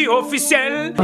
vie officielle.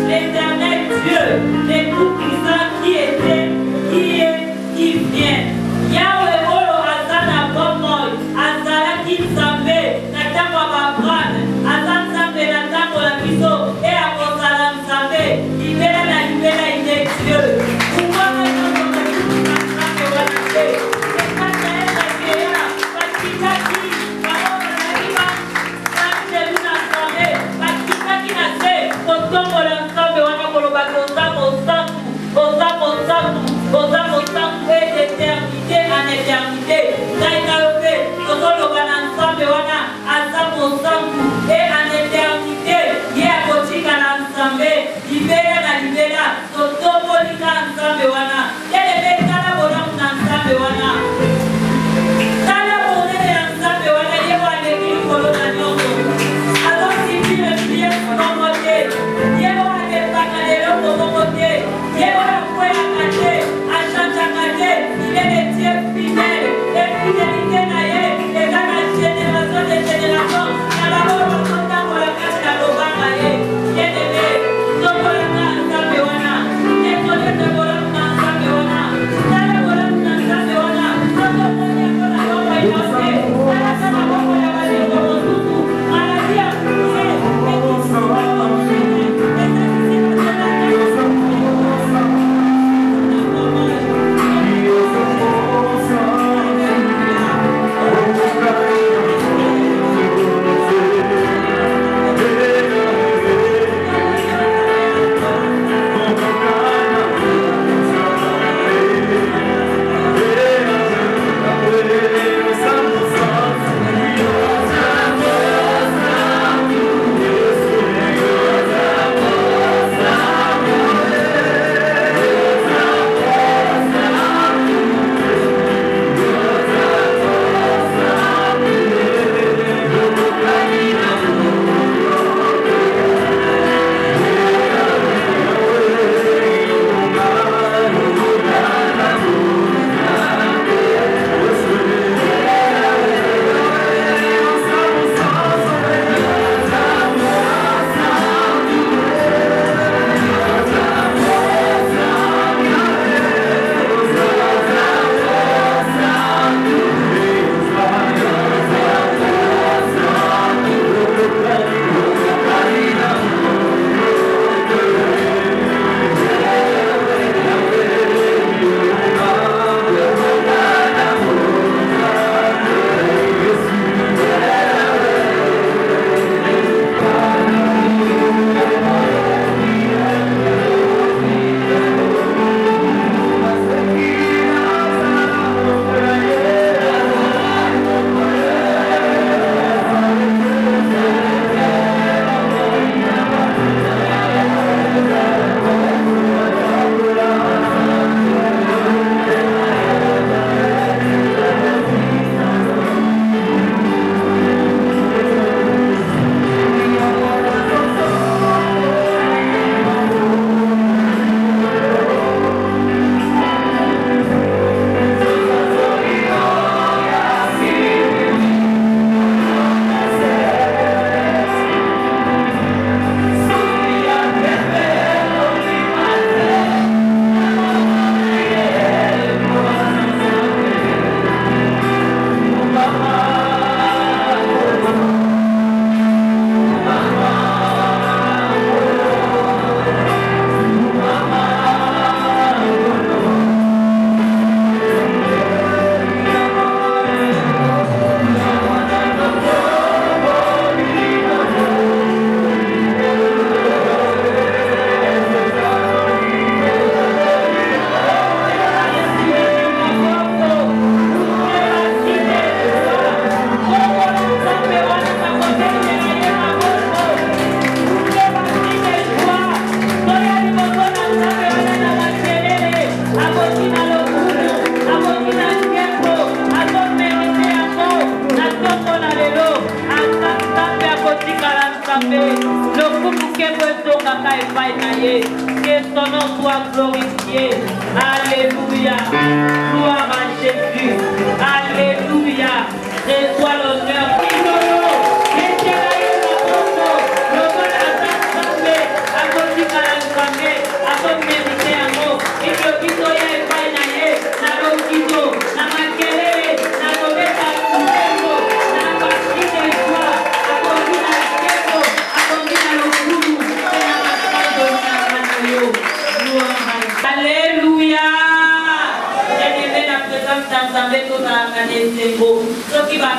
L'Éternel Dieu, les tout-puissants qui était, qui est, qui vient. Yahweh Olo Azana Bomoy, Azala Kinsambe, Natamo Babrane, Azan Sambe, Natamo la Biso, et Aposalam Sambe, Libera la Libera il est Dieu. Pourquoi nous sommes d'éternité en éternité. Que son nom soit glorifié. Alléluia. Gloire à Jésus. Alléluia. Reçois l'honneur. Ceux qui va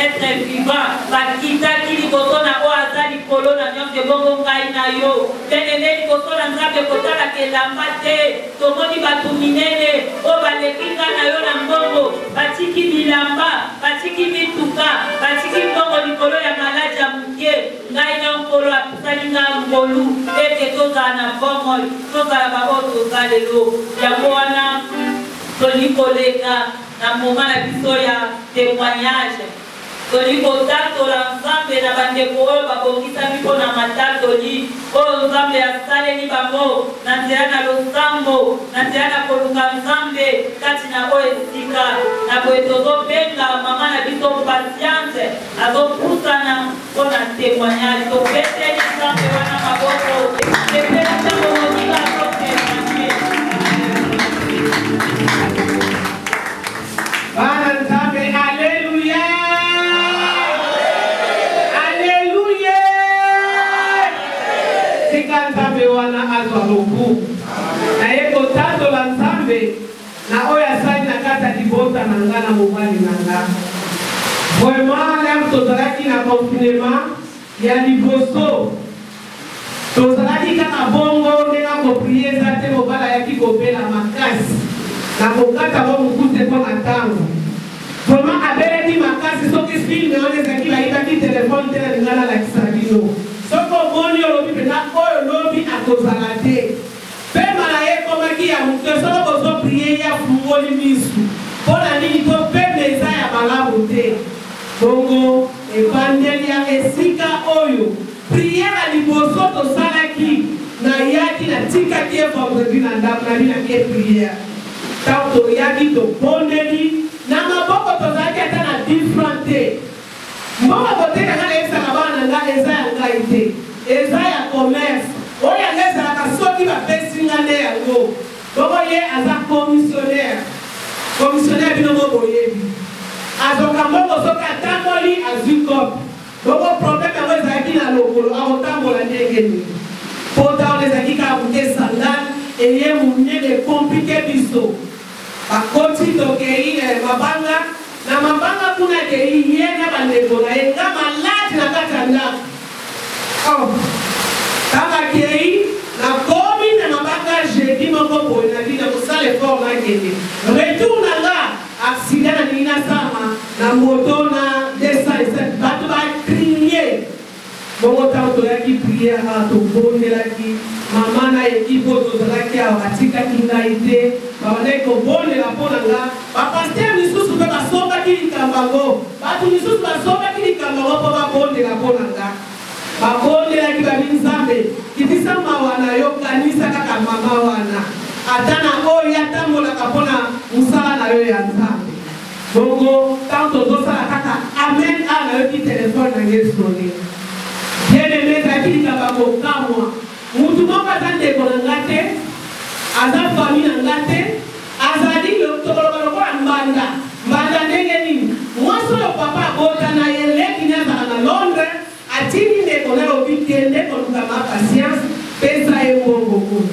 être vivant, va quitter qui likotona o azali kolona nyonge bongo ngai na yo. Tenene likotona nzabe kotala kelamba te. Tomoni batu minene o balekinga na yo na mbongo. Batiki bilamba, batiki mituka, batiki mbongo likolo ya malaja muke. Ngai na nkolo apisali nga ngolu. Ete toza na bongo, toza la babo toza lelo. Yango wana toli koleka na moment na biso ya témoignage. Toli kotatola nzambe na bandeko oyo babongisa miko na matatoli oyo nzambe asaleli bango na nzela na losambo na nzela na koluka nzambe kati na oyo esika na boye tozobenga mama na biso patience azopusana mpona témoignage topeseli nzambe wana maboko epeli ntango moninga azotémoigne. Bana nzambe, alléluia. Alléluia. Sika nzambe wana azwa lobu. Na ye kotatola nzambe na oyo asali na kati ya libota na nga na mobali na nga. Vraiment lelo tozalaki na confinement ya liboso. Tozalaki kaka bongo ndenge akoprie eza te mobali ayaki kobela makasi. Na kokata bo mukute po na tango. Vraiment abeleki makasi soki filme wana ezalaki bayibaki telefone te na lingana lakisa bino. Soko omoni olobi mpena oyo lobi akozala te. Mpe mala ye ekomaki ya moke soko bozoprie ya fungoli misu. Mpo na nini to pembe eza ya malamu te. Bongo ebandeli ya esika oyo. Priere liboso tosalaki na yaki na tikaki ye vendredi na ndako na binaki priere. Tanto yaki to bondeli na maboko tozalaki ata na different te. Mbongo koteka nga ezala bana nga eza ya ngai te. Eza ya commerce. Oyo yanga ezalaka soki bapesi nga nde yango. Bongo ye aza commissionnaire. Commissionnaire bino mo boyebi. Azoka mbongo soki atamboli azwi kopi. Bongo problème yango ezalaki na lokolo akotambola ndenge nini. Pota oyo ezalaki kaka buke sandale eye munene komplike biso. Bakoti tokei mabanga na mabanga kuna kei ye na bandeko na ye nga maladi na kati ya ndako. Kaka kei na komi na mabanga jeudi moko boye na bina kosala effort na kende. Retour na nga accident na nini nasama na moto na 207 bato bakriye. Bongo tanto yaki prière tobondelaki mama na équipe tozalaki awa atikaki ngai te babandaki kobondela mpo na nga bapaster misusu mpe basombaki likambo yango bato misusu basombaki likambo yango mpo babondela mpo na nga babondelaki babi nzambe kitisa mawa na yo kanisa kaka mama wana ata na oyo atambolaka mpo na mosala na yo ya nzambe. Bongo tanto tozosala kaka amen a nayoki telefone na nge sone bien-aimé ezalaki likambo kokamwa mutu moko aza ndeko na nga te aza famille na nga te azali tokoloba lokola mbanda mbanda ndenge nini mwasi oyo papa abotana ye leki ne azala na Londres atindi ndeko na lobi kende kolukama patience mpe eza ye mbongo kuna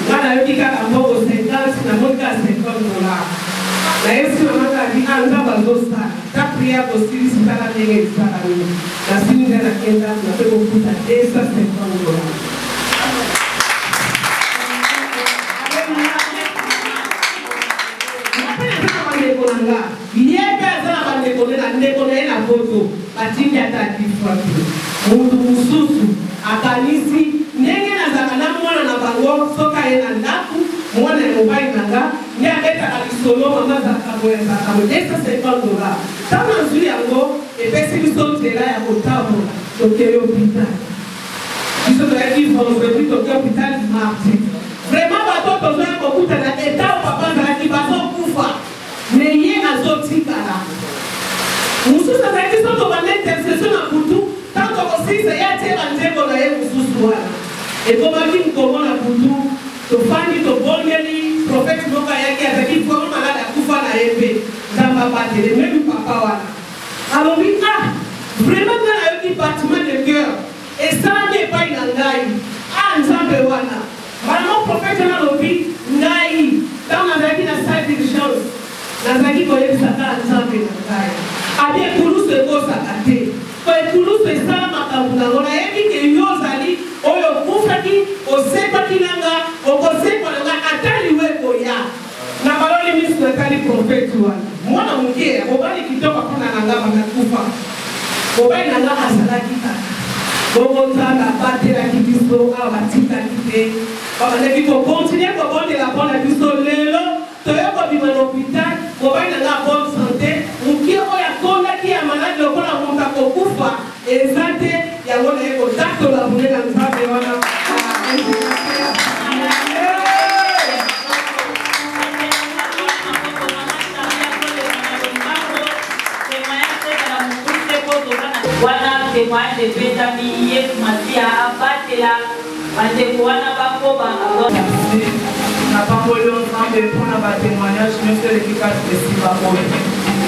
nga nayoki kaka mbongo 50 namoni kaka $50 na yesi mama kadi nzambe azosala ta priere kosilisi tala ndenge ezala nini nasili nde nakenda nape kokuta $250. Yebe azala bandeko na ndeko na ye na poto batindi ata difrati mutu mususu akanisi ndenge nazalaka na mwana na bango soka ye na ndako mwana ya mobali na nga nde abetaka lisolo mama azalaka boye azalaka mo $250 ntango nazwi yango epesi biso nzela ya kotambola tokeli hôpital biso toyaki vendredi toki hôpital mardi vraiment bato tozoya kokutana eta papa azalaki bazokufa me ye azotikala mosusu azalaki so tobanda intercession na butu ntango tokosilisa ye atie banzembo na ye mosusu wana ekomaki nkongo na butu tofandi tobongeli profete moko ayaki azalaki vraiment malade akufa na ye mpe nzambe abatele memi papa wana alobi vraiment nga nayoki batiment de cœur esalami epai na ngai nzambe wana malamo profete wana alobi ngai ntango nazalaki na salle d'urgence nazalaki koyebisa kaka nzambe na ngai abi ekulusu ekosaka te po ekulusu esala makambo nango nayebi ke yo ozali oyo okufaki osepaki nanga okosepa nanga ata liwe ekoya na baloli miso natali profete wana mwana moke mobali kitoko mpona nanga banakufa mobali nanga azalaki kaka bongo nzambe abatelaki biso awa batikaki te babandaki kokontinue kobondela mpona biso lelo toyo kobima na hôpital mobali nanga bonne santé mokie oyo akondaki ya maladi lokola moto akokufa eza te yango naye kotatola bone na nzambe wana wana témoignage epesami yesu masiya abatela bandeko wana bakoba na pamboli nzambe mpona batémoignage nyonso elekikasi esika oyo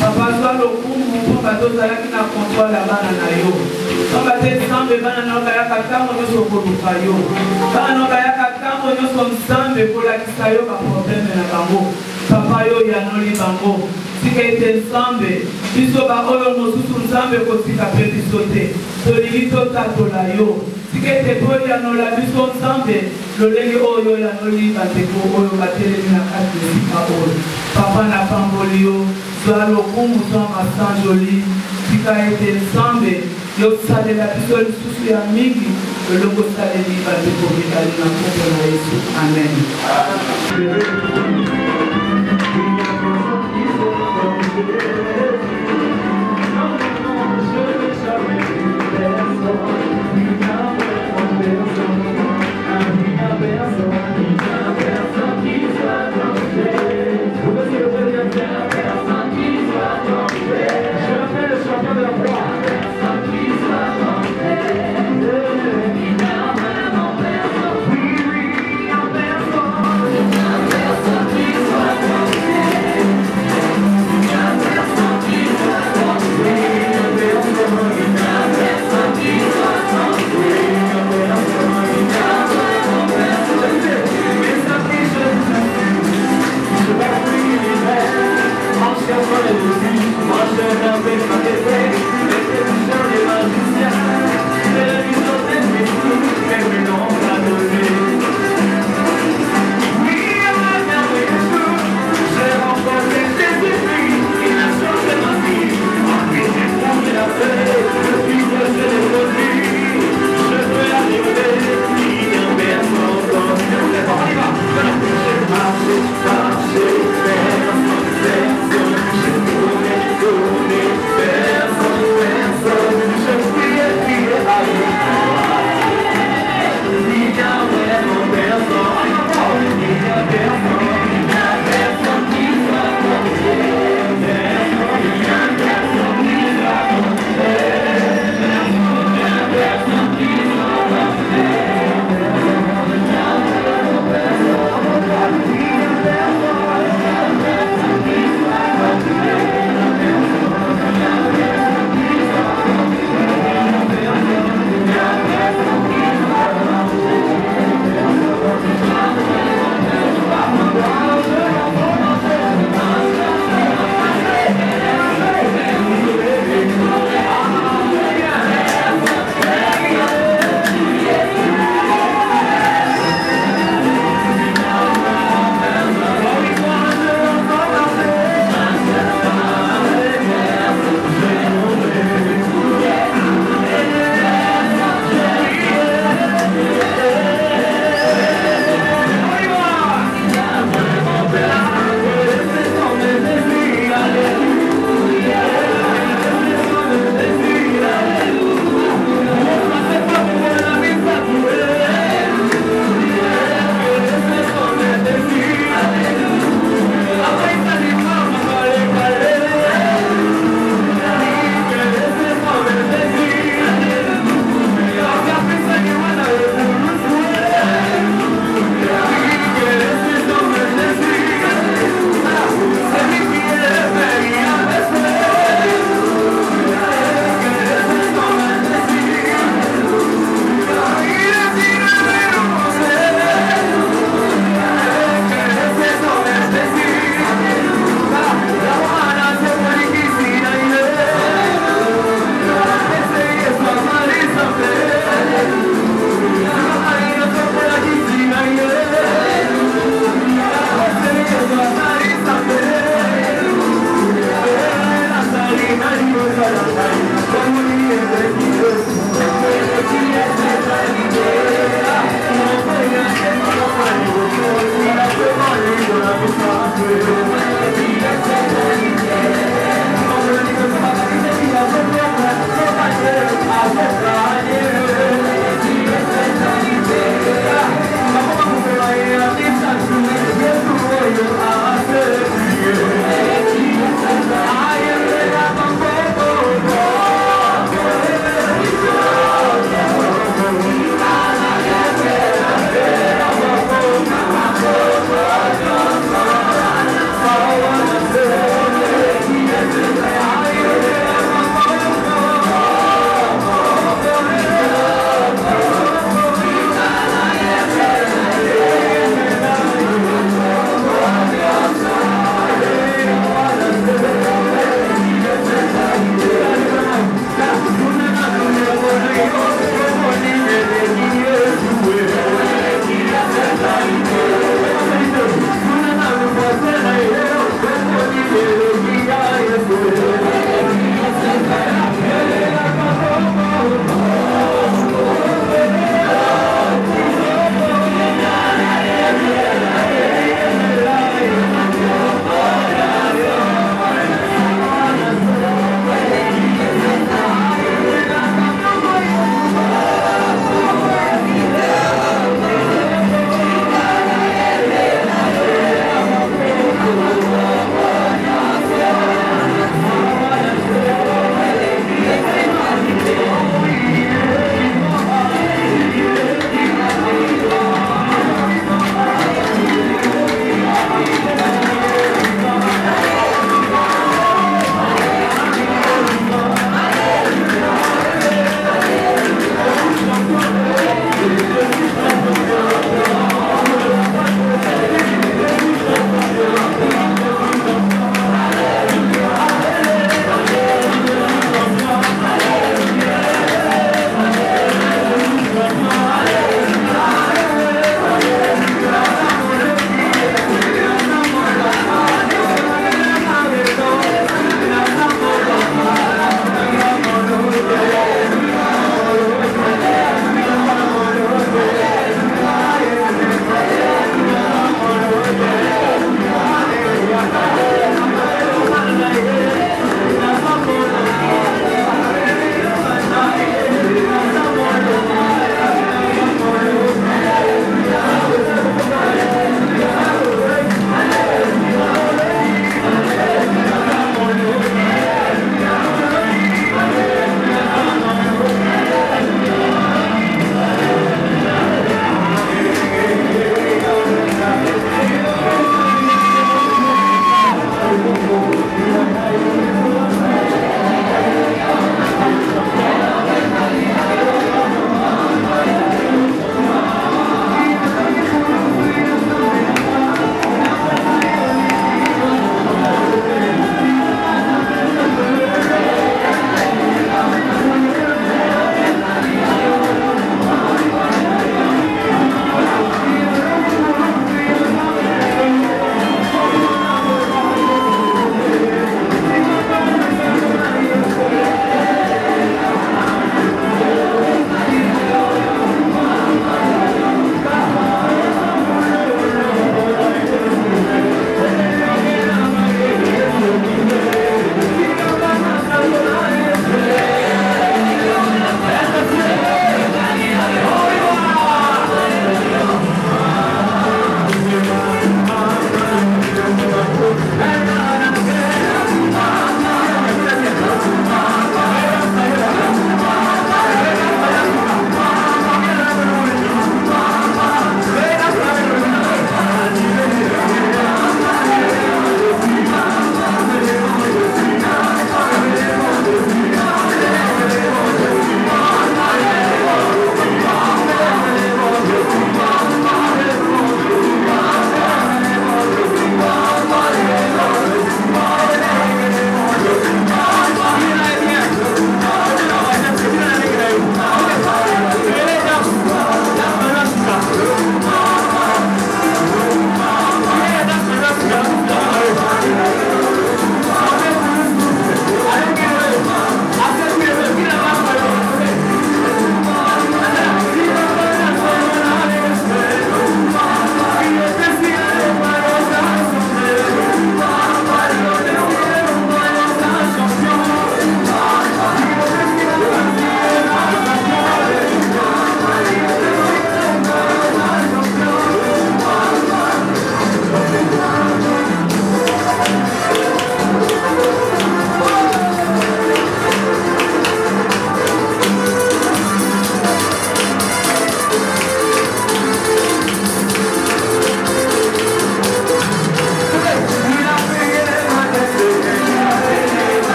papa zwa lokumu mpo bato ozalaki na kontrole ya bana na yo pamba te nzambe bana na yo bayaka ntango nyonso koluka yo bana na yo bayaka ntango nyonso nzambe kolakisa yo baprobleme na bango papa yo yanoli bango tika ete nzambe biso baoyo mosusu nzambe kotika mpe biso te tolingi totatola yo tika ete boyanola biso nzambe lolenge oyo yanoli bandeko oyo batelemi na kati esika oyo papa na pamboli yo zwa lokumu zwa masanjoli tika ete nzambe yosalela biso lisusu ya mingi lolongo osaleli bandeko mibali na kombo na yesu amen. Please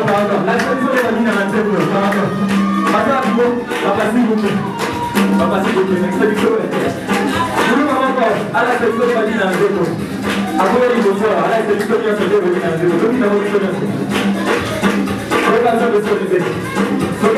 pardon. La solution est la mine à la tête. Pardon. Papa, s'il vous plaît. Papa, s'il vous plaît. La solution est la tête. Vous ne m'avez pas. À la solution est la mine à la tête. Après, il faut faire. À la solution est la tête. Donc, il a une solution. On va faire le solution. Ok.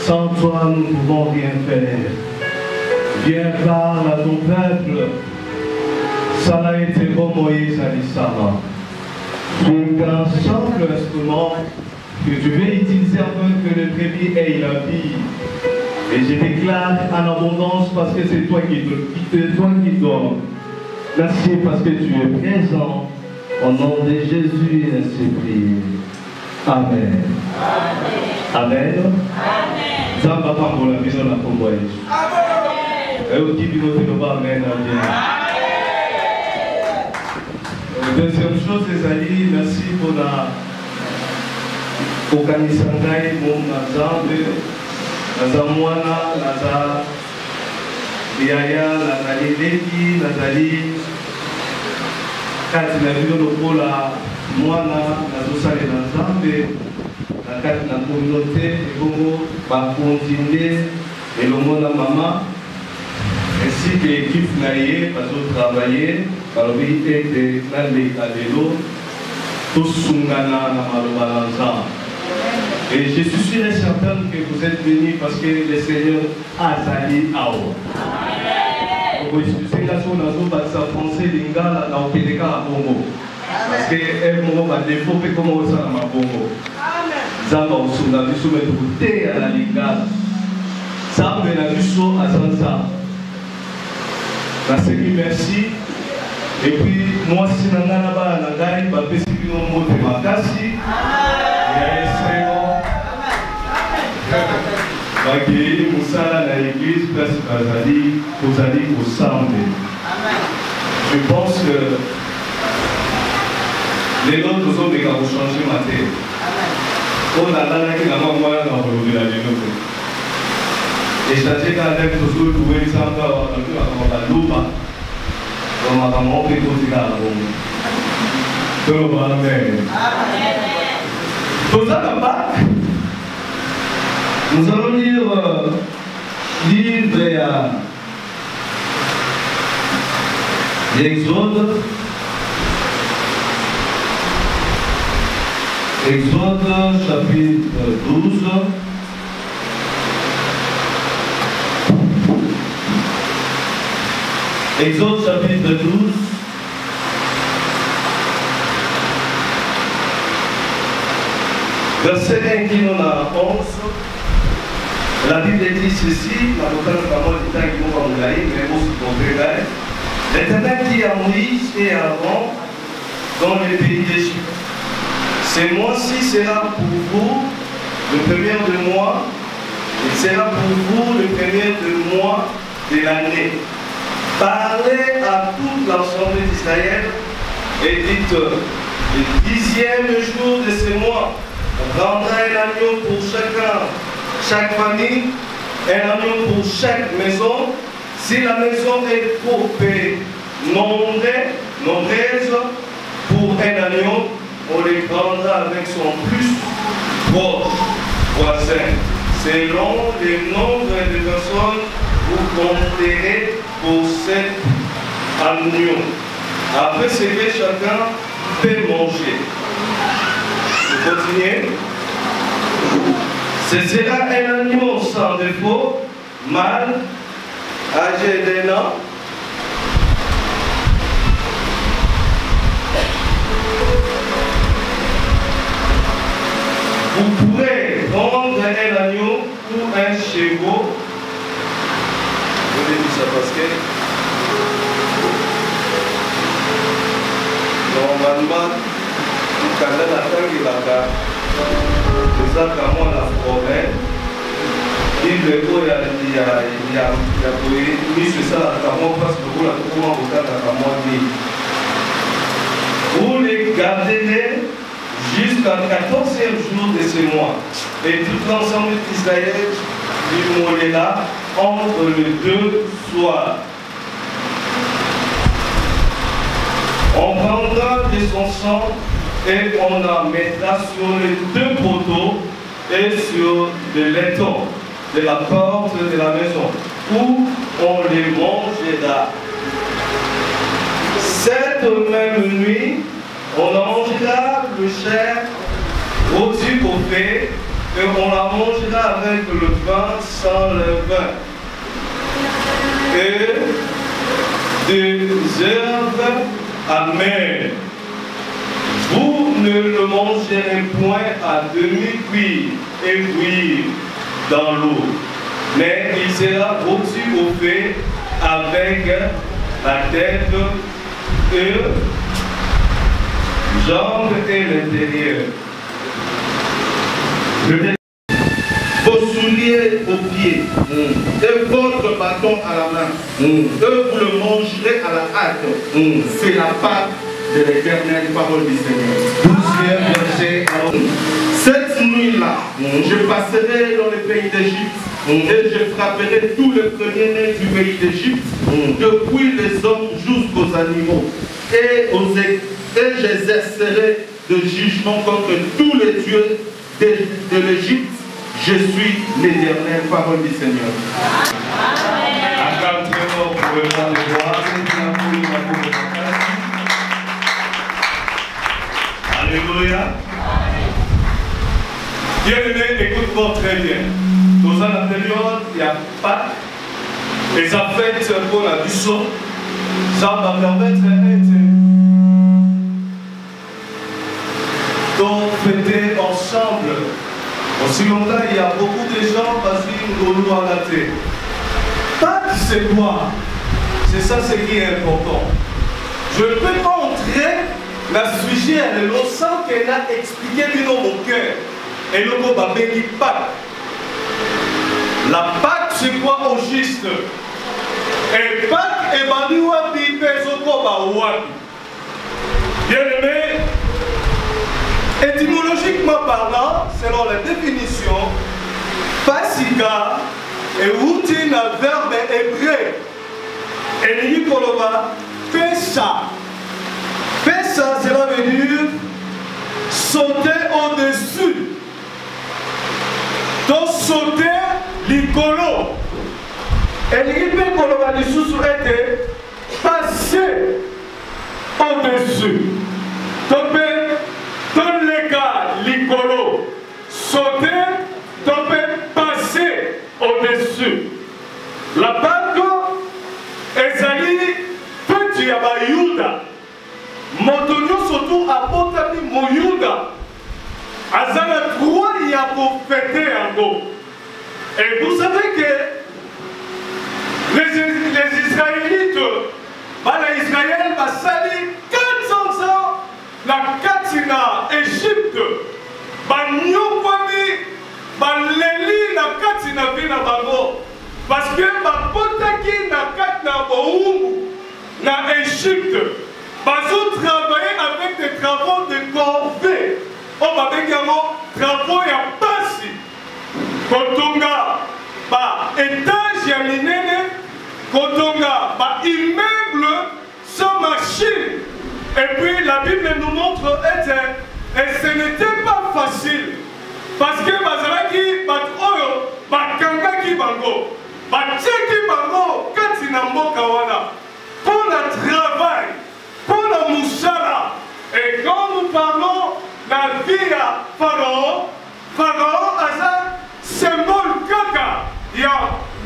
Sans toi, nous ne pouvons rien faire. Viens parle à ton peuple. Ça a été bon Moïse à l'Issama. Donc un simple instrument que tu veux utiliser afin que le brebis ait la vie. Et je déclare en abondance parce que c'est toi qui donnes. Merci parce que tu es présent. Au nom de Jésus, ainsi prié. Amen. Amen. Zamba pour la vision de la convoyage. Et au qui nous dit amen. Deuxième chose, les amis, merci pour la organisation de Nazamwana, Naza, Yaya, Nazali Leki, Nazali, kati na vino lokola mwana nazosala na Nzambe na kati na communauté ebongo bakontinue elongo na mama ainsi que l'équipe na ye bazotravaille balobi ete naleka lelo tosungana na maloba na Nzambe. Et je suis sûr et certain que vous êtes venus parce que le Seigneur a sali awa. Vous excusez la chose dans le français lingala na okeleka na bongo. Parce que un moment va développer comment ça na bongo. Zamba osunda biso metu te à la lingala. Zamba na biso azanza. Naseki merci. Et puis moi si nangana ba na ngai ba pesi bino mote makasi. Bagé Moussala dans l'église, place Bazali, Kozali, Kosambe. Je pense que les autres ont changé ma tête. On a là qui n'a pas moi dans le village. Et je t'ai dit qu'à l'aide de tous, vous pouvez ça encore dans la loupe. On m'a vraiment fait tout ça. Tout le monde. Tout ça n'a pas. Nous allons lire livre à l'Exode. Exode chapitre 12. Exode chapitre 12. Verset 1 qui nous a 11. La Bible dit ceci, l'Éternel dit à Moïse et à Aaron dans le pays d'Égypte, ce mois-ci sera pour vous le premier de mois, et sera pour vous le premier de mois de l'année. Parlez à toute l'ensemble d'Israël et dites, le 10e jour de ce mois, on prendra un agneau pour chacun, chaque famille, un agneau pour chaque maison. Si la maison est trop nombreuse pour un agneau, on les prendra avec son plus proche voisin. Selon le nombre de personnes, vous compterez pour cet agneau. Après ce que chacun peut manger. Vous continuez. Ce sera un agneau sans défaut, mâle, âgé d'1 an. Vous pourrez prendre un agneau ou un chevaux. Vous avez dit ça parce que normalement, tout le monde a c'est ça qu'à moi la forêt. Il est beau, il y a mis c'est ça la moi parce que vous la comment vous gardez la moi dit. Vous les garderez jusqu'à 14e jour de ce mois. Et tout l'ensemble d'Israël du mourra entre les deux soirs. On prendra de son sang et on la mettra sur les deux poteaux et sur le laiton de la porte de la maison, où on les mangera. Cette même nuit, on mangera le chair rôti au feu, et on la mangera avec le vin sans le vin. Et des herbes amères. Vous ne le mangerez point à demi-cuit et cuire dans l'eau, mais il sera rôti au feu avec la tête et jambes et l'intérieur. Vos souliers aux pieds et votre bâton à la main, vous le mangerez à la hâte. C'est la Pâque de l'Éternel, parole du Seigneur. 12e verset. Cette nuit-là, je passerai dans le pays d'Égypte et je frapperai tous les premiers-nés du pays d'Égypte, depuis les hommes jusqu'aux animaux, et j'exercerai de jugement contre tous les dieux de l'Égypte. Je suis l'Éternel, parole du Seigneur. Alléluia. Bien-aimé, écoute-moi très bien. Dans la période, il n'y a pas les affaires pour la buisson. Ça va permettre de fêter ensemble. Aussi longtemps, il y a beaucoup de gens parce qu'ils nous ont raté. Pas qui c'est quoi. C'est ça ce qui est important. Je ne peux pas entrer dans le sujet, le sang qu'elle a expliqué dans mon cœur. Et le mot va bénir Pâques. La Pâque, c'est quoi au juste? Et Pâques est banni wapi, pesoko ba wapi. Bien aimé, étymologiquement parlant, selon la définition, Pasika est routine à verbe hébreu. Et il dit Pesa. Pesa, cela veut dire sauter au-dessus. Donc sauter l'icolo. Et il dit que était passer au-dessus. Donc, dans les cas, l'icolo, sauter, donc passer au-dessus. La Pâque, ezali petit ya bayuda. Motonio surtout à Potami Moyuda. Azana 3 a fêté en gros. Et vous savez que les Israélites, Israël va salir 400 ans la Katina, Égypte, Banyokwami, Baleli la Katina Vina Bango. Parce que Bakotaki na Katina Boumou, na Égypte, ils travaillé avec des travaux de corvée. On va dire travaux ya pasi. Kotonga, étage ya minene, Kotonga, immeuble sans machine. Et puis la Bible nous montre et ce n'était pas facile. Parce que Bazalaki, Batoyo, Bakangaki Bango, Batcheki Bango, Katina Mokawana, pour le travail, pour le moussara. Et quand nous parlons de la vie à Pharaon, Pharaon a ça symbole kaka, il y a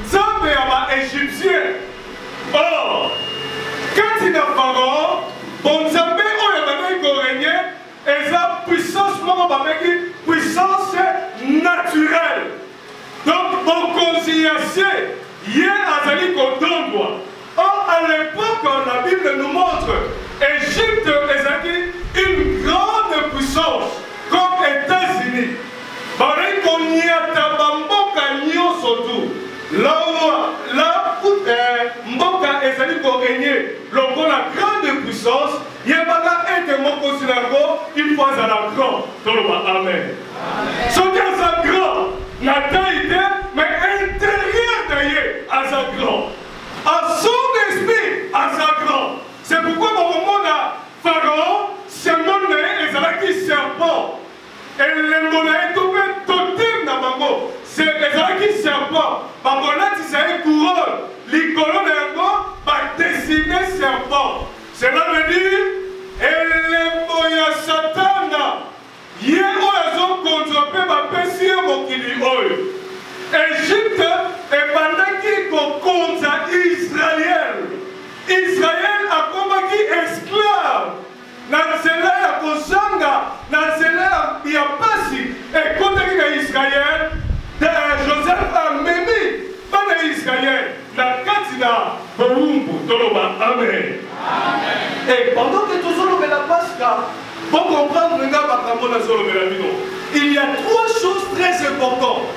Zambé à Égyptien. Or, quand il y a Pharaon, bon Zambé, on a régné, et ça puissance, puissance naturelle. Donc, bon conciliation, il y a Azali Kodongwa. Or, à l'époque, la Bible nous montre, Égypte est une grande puissance, comme États-Unis. Pareil qu'on y a Tabamboka Nyosotu. Là où Mboka Ezali régner, la grande puissance, il y a pas un Moko Sinago, il faut à la grande. Amen. Ce qui est à grand, la taille, mais intérieur d'ailleurs, à sa grand. À son esprit, à sa grand. C'est pourquoi au moment de Pharaon, symbole de Ezalaki serpent. Et le monnaie est totem dans Bango. C'est Ezalaki serpent. Bango là, tu sais, couronne. Les colonnes de dessiner serpent. Cela veut dire, et les moyens satana. Hier, ils ont contrôlé ma pessie au Kili. Égypte est pendant contre Israël. Israël a combattu esclave. Nansela ya Kosanga, Nansela ya Pasi, et contre Israël, Joseph a mémis, pas d'Israël, la Katina, Boumbu, Toloba, Amen. Et pendant que tout le monde la Pasca, pour comprendre le gars, il y a trois choses très importantes.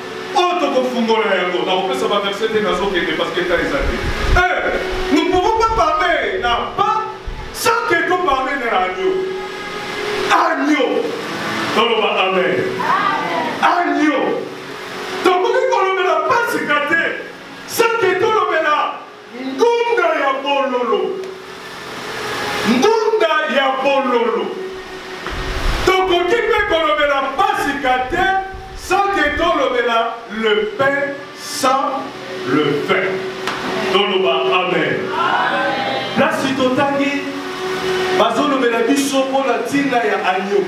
Nous ne pouvons pas parler pas sans que nous parlions de l'agneau. Agneau. Amen. Agneau. Donc, nous ne la pas se gâter. Sans que nous la Ngunda ya bololo. Ngunda ya bololo. Donc, on dit que nous la pas se gâter. Sans que tu le pain sans le vin. Amen. Là, si tu as bazo le la biso pour la tina ya agneau.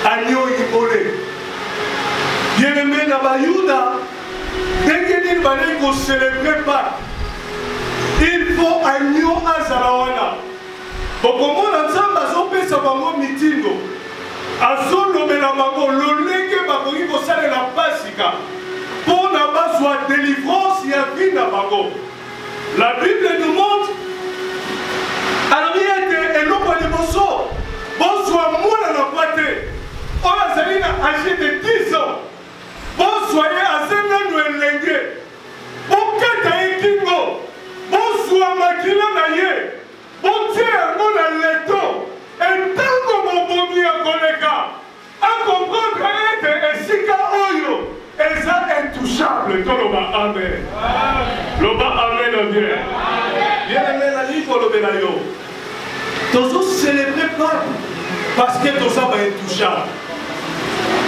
Agneau ibolé. Bien aimé na bayuda, dès que nous allons célébrer Pâques, il faut agneau à Zalawana. Pour comment l'ensemble bazo pesa bango mitindo. Azolobela bango lolenge bakoki kosalela pasika pour na bazwa délivrance ya vie na bango. La Bible nous montre alors il y a des eloko liboso bozwa mwana na kwate oyo azali na âgé de 10 ans bozwa ye azenanu elenge bokata ye kingo bozwa makila na ye botie yango na leto entango mobomi ya koleka a comprendre ete esika oyo eza intouchable toloba amen loba amen bien bien aimé la ligne kolobela yo tozo célébrer Pâques parce que toza ba intouchable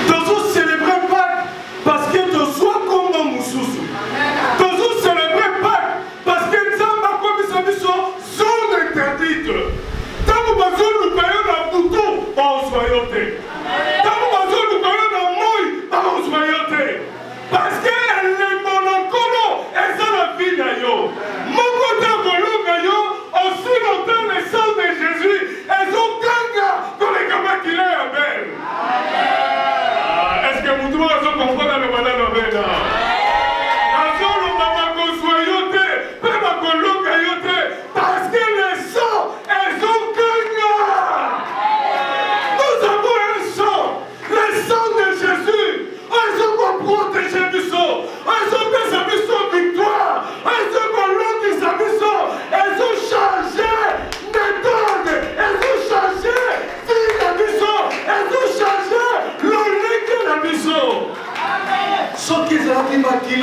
tozo célébrer Pâques parce que tozoa kombo mususu tozo célébrer Pâques parce que nzambe akomisa biso zone interdite. Tango bazoluka yo na butu bazwa yo te. Tango bazoluka yo na moi bazwa yo te. Parce que elembo na nkolo eza na vie na yo. Moko te kolonga yo aussi longtemps le sang de Jésus ezokanga koleka makila ya belle. Est-ce que mutu bazo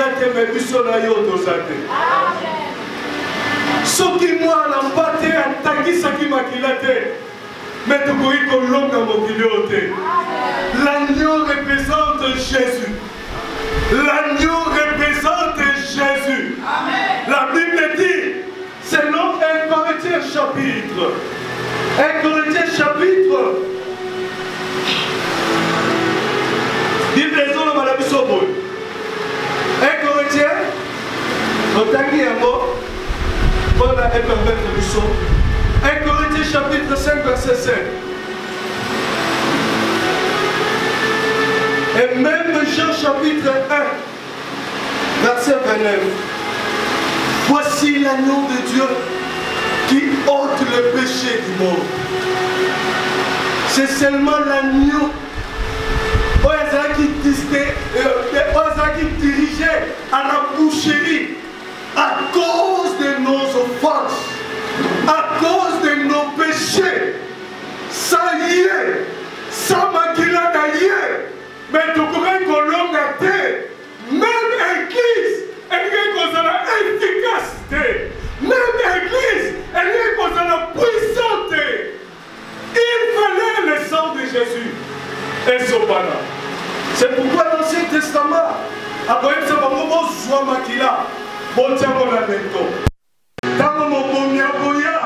makila te me biso na yo toza te soki mwana mpa te atangisaki makila te me tokoki kolonga mokili oyo te. L'agneau représente Jésus. L'agneau représente Jésus. La Bible dit, selon 1 Corinthiens chapitre 1 Corinthiens, otangi yango, mpona epermettre biso. 1 Corinthiens chapitre 5 verset 7. Et même Jean chapitre 1 verset 29. Voici l'agneau de Dieu qui ôte le péché du monde. C'est seulement l'agneau qui dirigeait à la boucherie à cause de nos offenses, à cause de nos péchés. Ça y est, ça makila na ye, mais tu pourrais kolonga te. Même église, elle est comme la efficacité. Même église, elle est comme la puissance. Il fallait le sang de Jésus. Et Sopana. C'est pourquoi l'Ancien Testament, après ce moment, soit makila, bon tiens mon lamento. Dans mon boya,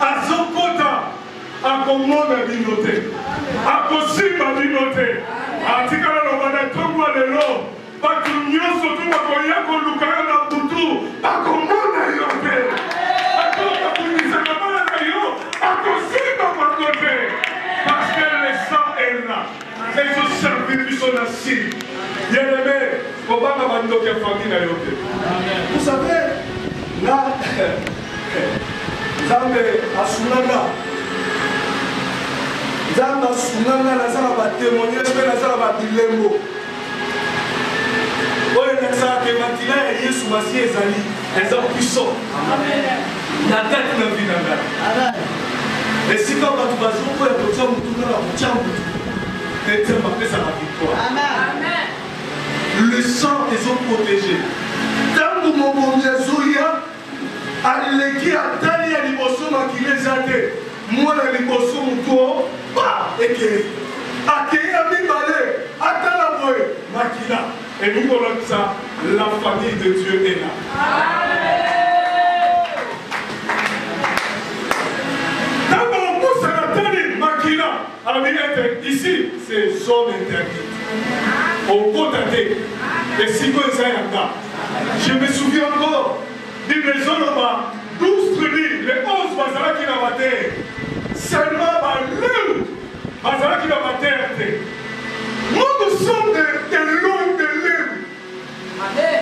à Zokota, à Komona Binote, à Kosima Binote, à Tikala Lomana Tongwa Lelo, pas que nous sommes Makoya Kolukaya na Butu, à Komona Yote, à Kota Kunisaka Yo, à Kosima Makote, parce que le sang est là. Et je servis du son assis. Bien aimé, comment on va nous faire famille à Yote? Vous savez, là, Zambe Asunanga. Zambe Asunanga, Nazara va témoigner, Nazara va bilembo. Oye, Nazara, que Matila et Yesu Massi et Zali, elles sont puissants. La tête n'a vie n'a. Et si quand tu vas jouer, tu vas jouer, tu vas jouer. Et tu vas faire sa victoire. Le sang est protégé. Tant que mon bon Jésus, aleki atali ya liboso makili eza te mwana liboso moto ekei akei ya mibale atala boye makila elingikolakisa la famille de Dieu est là. Ntango okosala tali makila alobi ete ici c'est zone interdite okota te esiko eza yanga. Je me souviens encore d'une maison là-bas, 12 tribus, les 11 bazala qui n'a pas terre. Seulement l'un bazala qui n'a pas terre. Nous sommes des lots de l'île.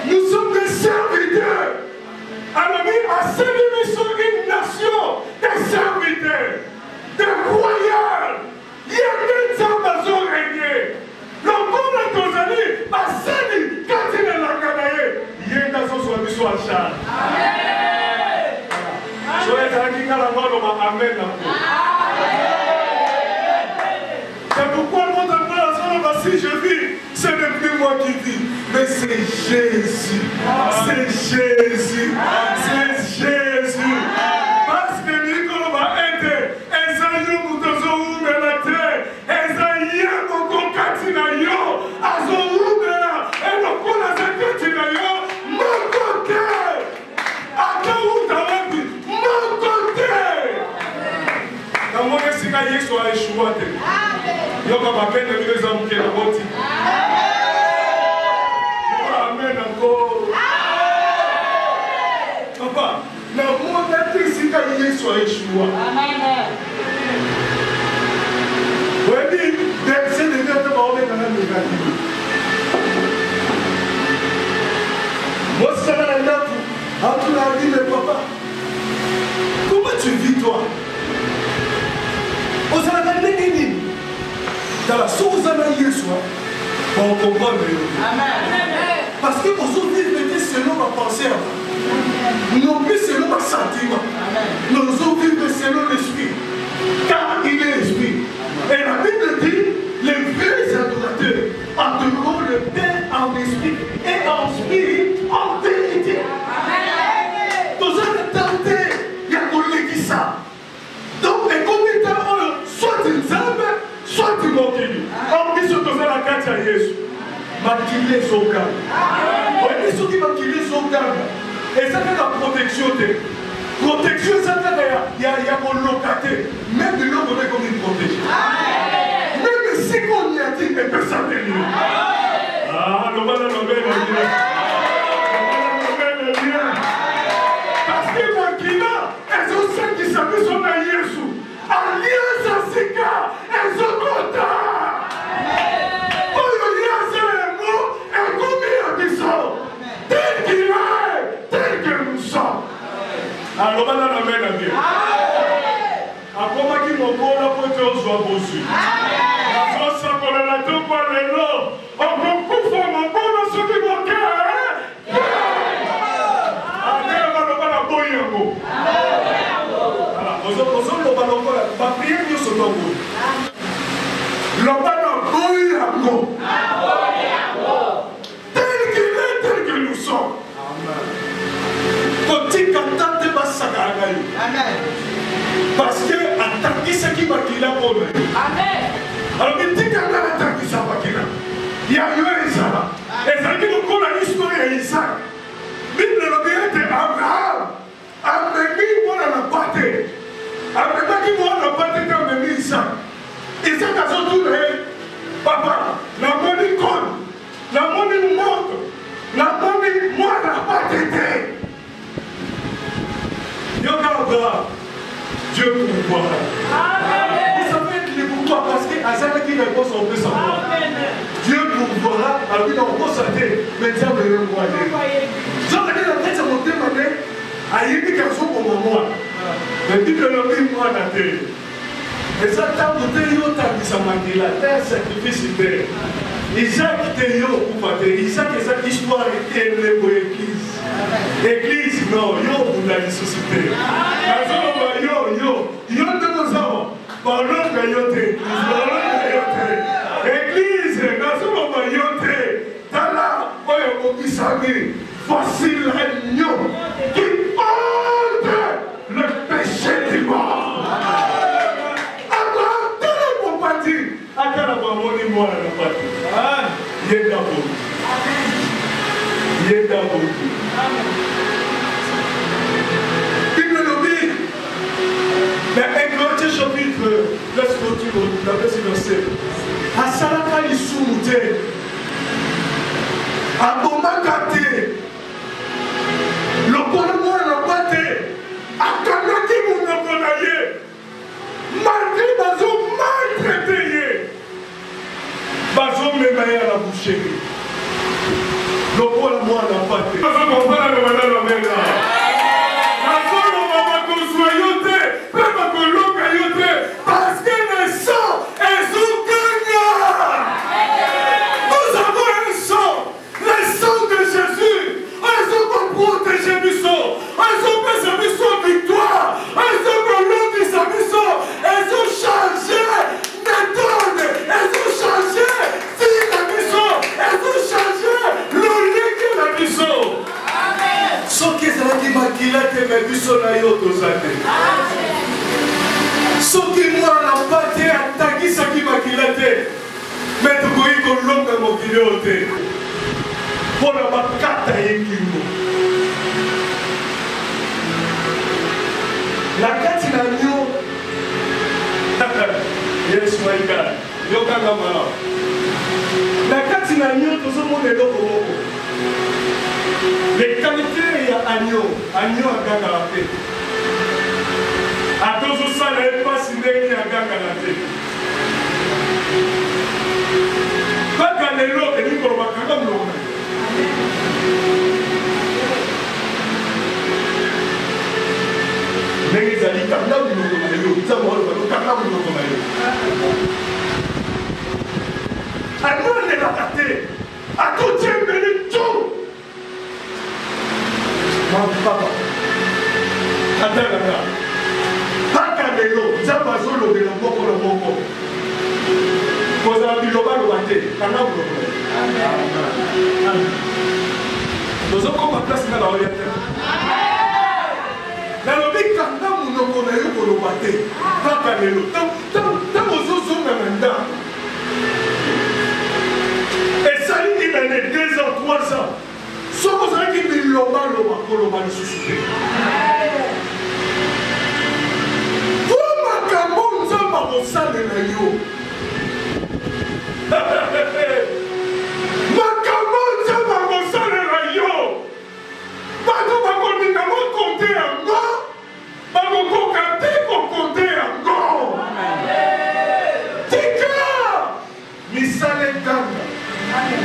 Nous sommes des serviteurs. Alors, à Sénégal, une nation des serviteurs, des royales. Il y a des gens qui ont régné. Le monde est aux amis, à Sénégal, quand il est là, il y a une nation sur le biseau à Charles. C'est pourquoi notre frère, si je vis, ce n'est plus moi qui vis, mais c'est Jésus. C'est Jésus. C'est Jésus. Parce que Nicolas va aider. Et ça, nous devons ouvrir la terre. Et ça, il y a mon catinayo. À son ouvrir là. Et le coup, là, c'est catinayo. Mon côté. Mon esika Yesu a échoué. Yo va peine de les hommes qui la boti. Amen encore. Papa, na mon esika Yesu a échoué. Amen. Oui, c'est de Dieu de parler dans la négative. Moi ça va là pour en tout la dit mais papa. Comment tu vis toi? Dans la source de Jésus, on comprend mieux. Parce que nous vivons selon ma pensée, non plus selon ma sentiment. Nous vivons selon l'esprit, car il est esprit. Et la Bible dit les vrais adorateurs adoreront le Père en esprit et en esprit. mokili or biso toza na kati ya Yesu makili ezoganga oyebi soki makili ezoganga eza kaka protection te protection eza kaka ya koloka te même biloko nde ekomi protege même siko oniati epesateli lobana lobele bien parce que makila ezosangisa biso na Yesu alliance ya sika ezokota oyo yaselemo ekomi ya biso tel qu'il est tel que nous sommes alobana na mena bien akomaki mokola po te ozwa bozwi azosakolela te kwa lelo okokufa mokola soki moke adeyaka na boyi yango ozoloba lokola baprie nyonso tongo loba na boyi yango tel qu'il est tel que nous sommes kotika tate basakalaka yo parce que atakisaki bakila mpona yo alobi tikanga atakisa bakila yayo ezala ezalaki lokola histoire ya Isaac bible elobi ete Abraham amemi mwana na pate amemaki mwana na pate te amemi Isaac Isaac azotuna ye papa namoni koni namoni moto namoni mwana na pate te Dieu pourvoira. Vous savez pourquoi? Parce que Azana qui répond son peu savoir. Dieu pourvoira. Alors il a encore santé. Mais Dieu me revoit. Jean a dit la tête à monter ma main. A eu des garçons comme moi. Mais dit que l'homme est moi la terre. Et ça t'a monté yo t'a mis sa mandela. Terre sacrifice terre. Isaac était yo pour faire. Isaac et cette histoire était élevée pour l'église. Église, non, yo pour la ressuscité. Yo te nous parlons de yote. Église, nous yote. Tala, oyo kokisami, voici l'agneau qui ôte le péché du monde. Alors, tout le monde parti. Attends, moi, moi, la partie. Yedabo. Mais Éclotier chapitre, laisse continuer, la verset. Asalaka lisumute, abomakate, lokola mwana pate, akanaki munoko na ye, malgré bazo maltraité ye, bazo mema ye à la boucherie. Lokola mwana pate. Bazo comprendre le malade la mena. Parce que le sang est sous gagnant. Nous avons un sang, le sang de Jésus. Un sang pour protéger du sang. Un sang pour sa mission victoire. Un sang pour l'homme de sa mission. Elles ont changé méthode. Elles ont changé la mission. Elles ont changé le lien de la mission. Ce qui est là qui m'a quitté, mais mission là, yo tozate. Soki mwana pate atakisaki makila te me tokoki kolonga mokili oyo te mpona bakata ye kingo na kati na yo yesu maikala yokanga malamu na kati na yo tozomona eloko moko le qualité ya agneau agangala te atozosala epasi ndenge agangala te kaka lelo elingi koloba kanga moloko na yo ndenge ezali kanga moloko na yo nzambe oloba kanga moloko na yo anonelaka te atotiembeli tu mapapa atalaka kaka lelo nzambe azolobela moko na moko kozala bilobaloba te kanga moloko na yo tozokoma place nga na oya te nalobi kanga monoko na yo koloba te kaka lelo ntango ozozonga na ndako lobaloba koloba lisusu te po makambo nzambe akosalela yo makambo nzambe akosalela yo bato bakoninga mokonte yango bakokoka te kokonte yango tika misala etanga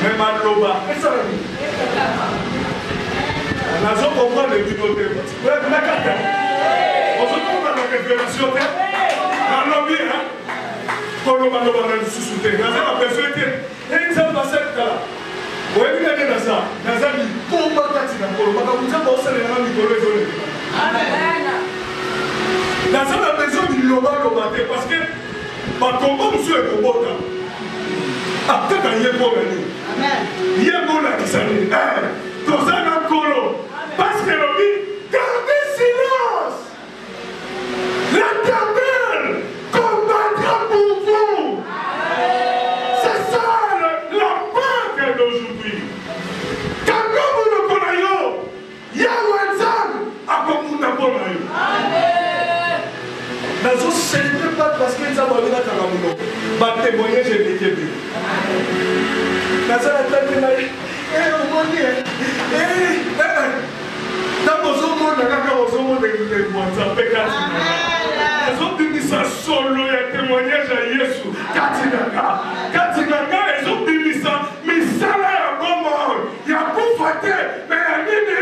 me maloba esala nini nazo comprendre bino te nakata ozokoma na révélation te nalobi kolobaloba na lisusu te naza na besoin te nzambe asekala oyebi nani naza litomba kati na koloba nzambe osalelanga mikolo ezoleka naza na besoin bilobaloba te parce que bakongo mosusu ekobota ataka ye mona nini ye molakisa nini toza na nkolo parce que lobi gardez silence l'Éternel combattra pour vous c'est ça la banque d'aujourd'hui kanga monoko na yo yawe nzambe akomunda mpona yo nazocelebre pas parce que nzambe abengakanga monoko batémoignage ebeke bino naza na tante na ye omoni ntango ozomona kaka ozomona nzambe kati ezobimisa solo ya témoignage ya yesu kati na nga ezobimisa misala ya bomoi ya kufa te me ya nini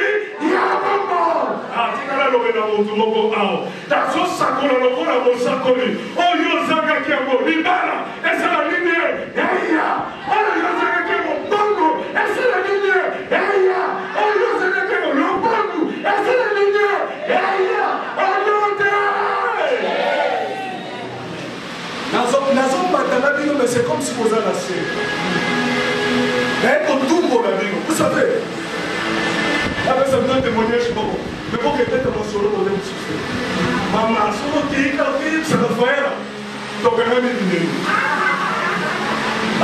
ya bomoi tikala lobe na motu moko awa nazosakola lokola mosakoli oyo ozangaki yango libala esala nini eya oyo ozangaki yango bongo esala nini eya oyo ozangaki yango lobongo esala nini eya onote nazobatanga bino mais c'est comme si vous en assez mais kotumbola bino vous savez avec ça me témoignage bon mais pour que peut-être mon solo pour dem souffle maman solo qui ça va faire donc on a mis une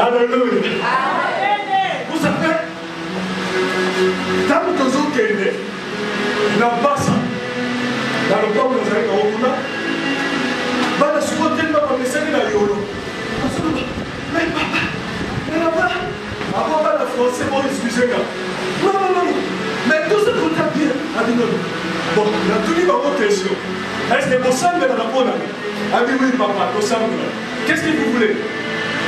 alléluia vous savez tant que vous kende na basa dans le temps nous allons au bout bana souvent tellement comme ça na yolo mais papa avant la français bon excusez-moi non mais tout ce qu'on t'a bien bon la tout dit votre question est-ce que vous semblez dans la bonne ami oui papa vous semblez qu'est-ce que vous voulez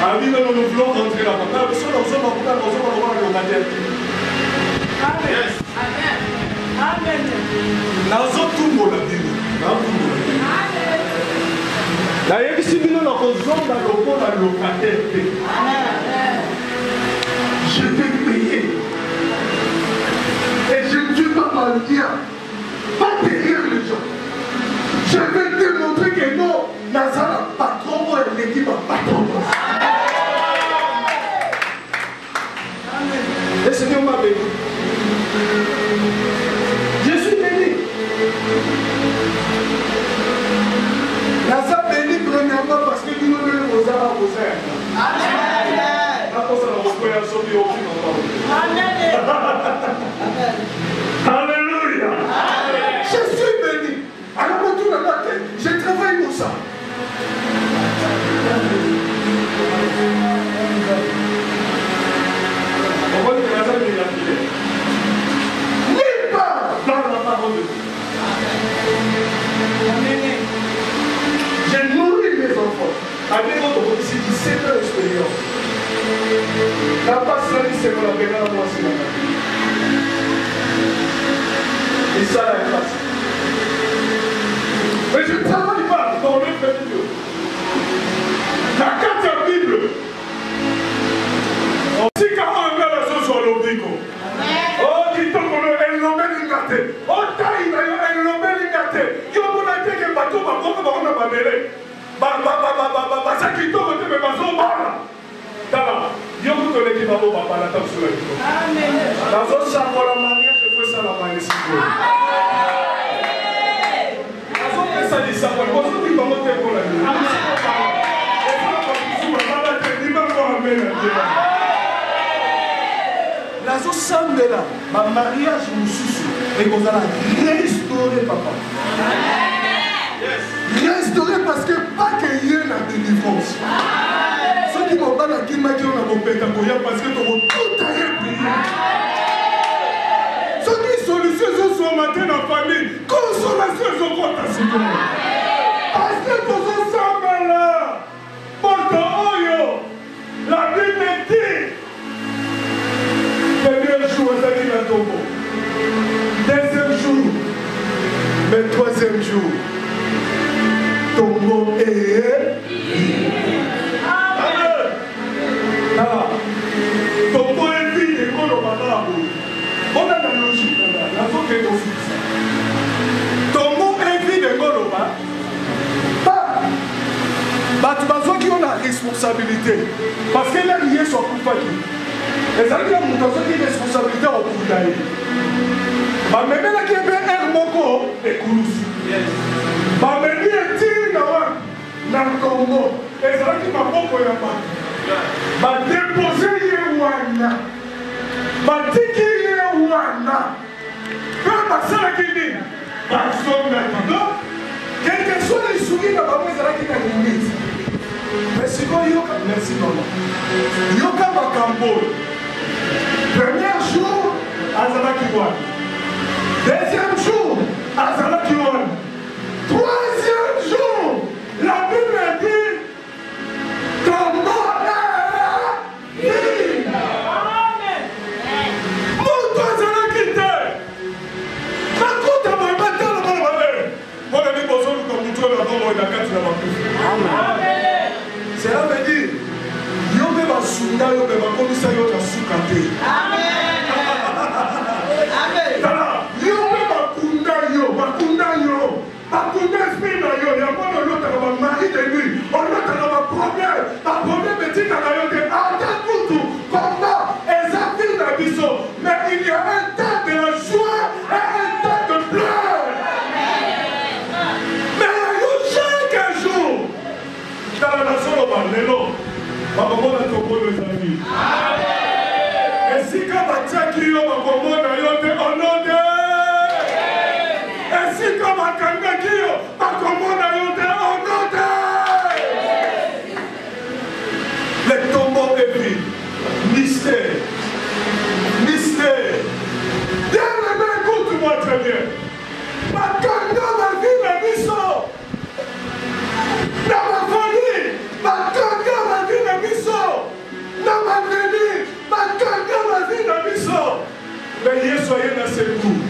ami nous voulons rentrer là-bas nous sommes dans le matin amen amen nazotumbola bino nayebisi bino na kozonga lokola locataire te je vais payer et je ne suis pas mentir pas derrière les gens je vais te montrer que non nazala patron ou l'équipe patron le Seigneur m'a béni je suis béni naza béni premièrement parce que nous nous ozala kozala alléluia je suis béni alors mon tour dans la tête je travaille pour ça nulle part dans la parole de Dieu j'ai nourri mes enfants avec votre ici 17 ans d'expérience la passe là c'est pour la peine à moi c'est et ça la passe mais je ne travaille pas dans le fait de Dieu la carte de la Bible si quand on a la chose sur l'obligo oh dit on elle l'obé l'ingate oh taille elle l'obé l'ingate yo mon a été que bateau va on a babelé ça qui tombe mais bateau bala tala yo ko le ki babo papa la tam sur amen dans un savoir la mariage je fais ça la mariage amen ça dit ça pour vous dit comment te pour la nazo sambela ma mariage mususu et qu'on a restauré, papa. Restauré parce que pas qu'il y ait la délivrance. Ceux qui m'ont pas la qui m'a dit on a mon père parce que tout a été. Ceux qui solutions sont matin dans la famille, consolation sont contre la sécurité. Parce que nous sommes là. La Bible dit, premier jour, on a dit la tombeau. Deuxième jour, mais troisième jour, tombeau est. Amen. Ah, tombeau est vide et on va on a la logique là, il faut que nous fassions. Tombeau est vide et on va. Tu as besoin qu'ils ont la responsabilité. Parce que là, il y a son coup de fatigue. Et ça veut dire que tu as une responsabilité au coup d'ail. Mais même là, il y a un moko et koulousi. Mais il y a un tir dans le Congo. Et ça veut dire que ma moko est là-bas. Déposer Yewana. Tiki Yewana. Quand ma soeur qui dit, quel que soit les souris dans ma maison, qui a une limite. Mais si vous yoka, merci maman. Yoka Makambo. Premier jour, Azala Kiwan. Deuxième jour, Azala Kiwan. Troisième jour, la Bible dit comment est la vie. Mon Azala Kité. Raconte ma bataille dans le malheur. Mon ami Bozo, nous comme nous trouvons la bombe et la carte de la Amen. Cela veut dire, yo me basunda yo me bakomisa yo na sukate. Amen. Amen. Yo me bakunda bakunda esprit na yo, ya mono yo ta ba mari de lui, on yo ta ba problème petit na yo de ata kutu, combat, exactement na biso, mais il y a un temps de la joie et un temps de pleurs. Mais yo chaque jour dans la nation lelo bakomona tokolo ezali esika batiaki yo bakomona yo te onode esika bakangaki yo bakomona yo te onode le tombeau est vide mystère bien aimé écoute-moi très bien bakanga bavi na biso na bafamille bakanga bavi na biso na baveni bakanga bavi na biso mais yesu aye na secours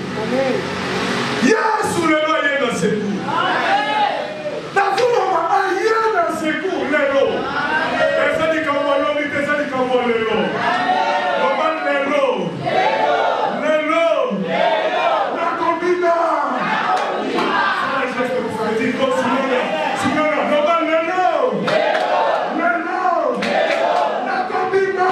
yesu lelo aye na secours nazoloba aye na secours lelo ezali kamwa lobi te ezali kamwa lelo loba lelo nakobina geste prophétique comme Simona loba lelo nakobina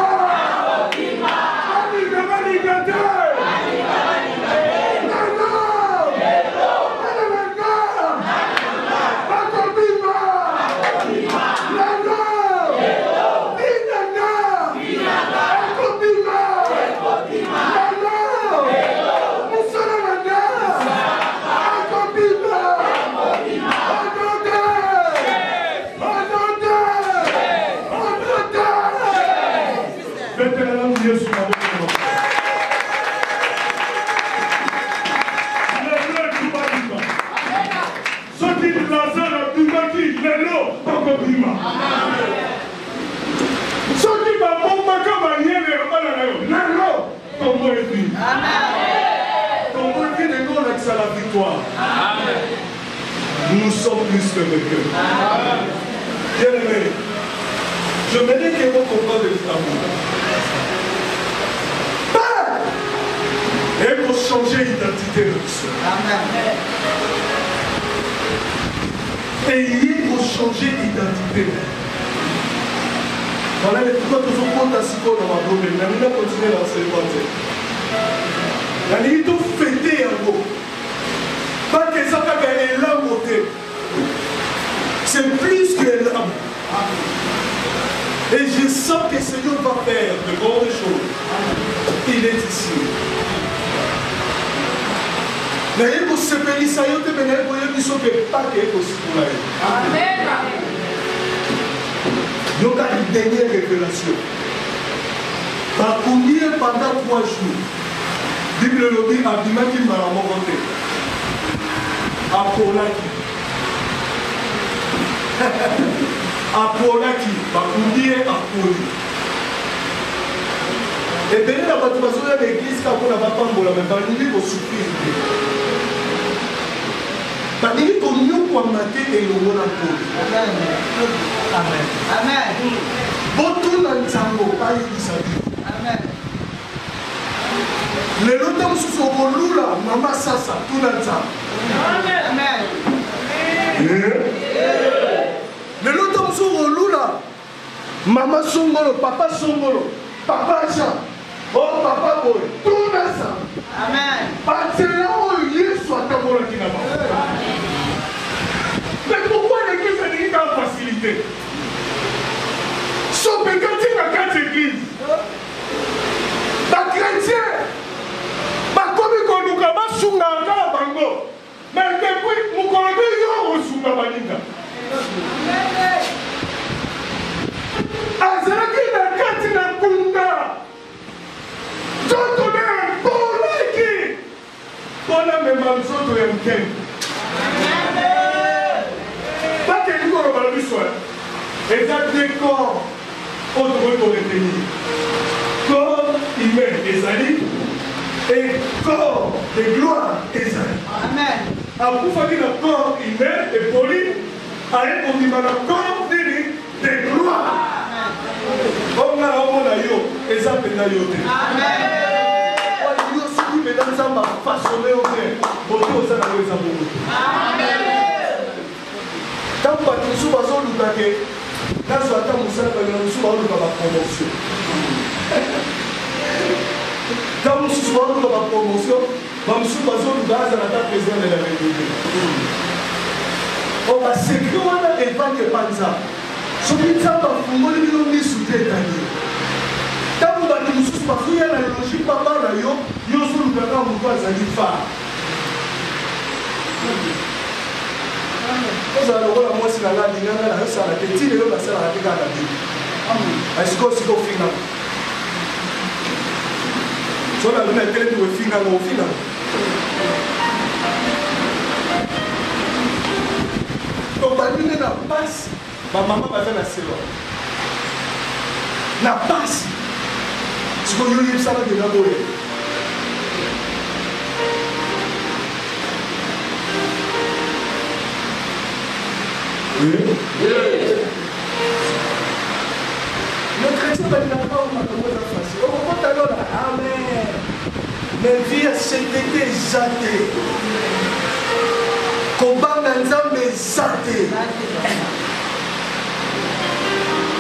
la victoire. Nous sommes plus que vainqueurs. Bien aimé, je me dis que vos combats de l'amour. Et pour changer l'identité de Dieu. Et il faut changer l'identité. Voilà pourquoi nous sommes dans ma bonne. Nous allons continuer l'enseignement. Il faut fêter un mot. Pas que ça fait un élan monté. C'est plus que l'élan. Et je sens que le Seigneur va faire de grandes choses. Il est ici. naye kosepelisa yo te me naye koyebi so ke pake ekosikola yo. Yoka une dernière révélation. Bakundi ye pendant 3 jours. Bible lobi abimaki mbala moko te. Apolaki. Apolaki. Bakundi ye apoli. Ebele na bato bazoya na église kako na bapambola me balingi kosouffrir te. Balingi konyokwama te elongo na poli. Amen. Amen. Botuna nzambo bayebisa bino. Amen. Lelo ntango mosusu okolula mama sasa tuna nzambo. Amen. Lelo ntango mosusu okolula mama songolo papa Jean. Oh papa boy, tout ça. Amen. Parce que là où Yesu atambolaki na bango. Mais pourquoi l'église est dans la facilité? Sauf que quand il y a 4 églises, les chrétiens, comme ils nous ont sunga ngala bango, mais depuis nous connaissons yo sunga baninga. Azalaki na kati na kunda. Joto na polaki. Pona mema mzoto ya mkeni. Pas que nous avons besoin. Et ça décore autre pour les tenir. Corps humain Esaïe et corps de gloire Esaïe. Amen. Alors pour faire le corps humain et poli, allez pour dire le corps de gloire. On a yo, Esaïe pena yo. Amen. Yo subi mesdames ça m'a façonné au bien. Bon Dieu ça na weza bongo. Amen. Tant que nous sommes dans le paquet, nous sommes dans le promotion. Quand nous sommes dans la promotion, nous sommes dans le président de la République. On va s'écrire à l'évêque de Panza. Ce qui est en train de nous soutenir. Quand nous sommes dans la logique, papa, nous sommes dans le nous allons voir moi si la langue n'a pas la salle que tu ne veux pas ça la tête à la vie. Est-ce que c'est au final? Soit la lune est telle que au final. Donc la lune n'a passe, ma maman va faire la selon. La passe. C'est que je ça va de la boue. Le chrétien va dire pas facile. Amen. Mais vie c'était zaté. Combat nzambe zaté.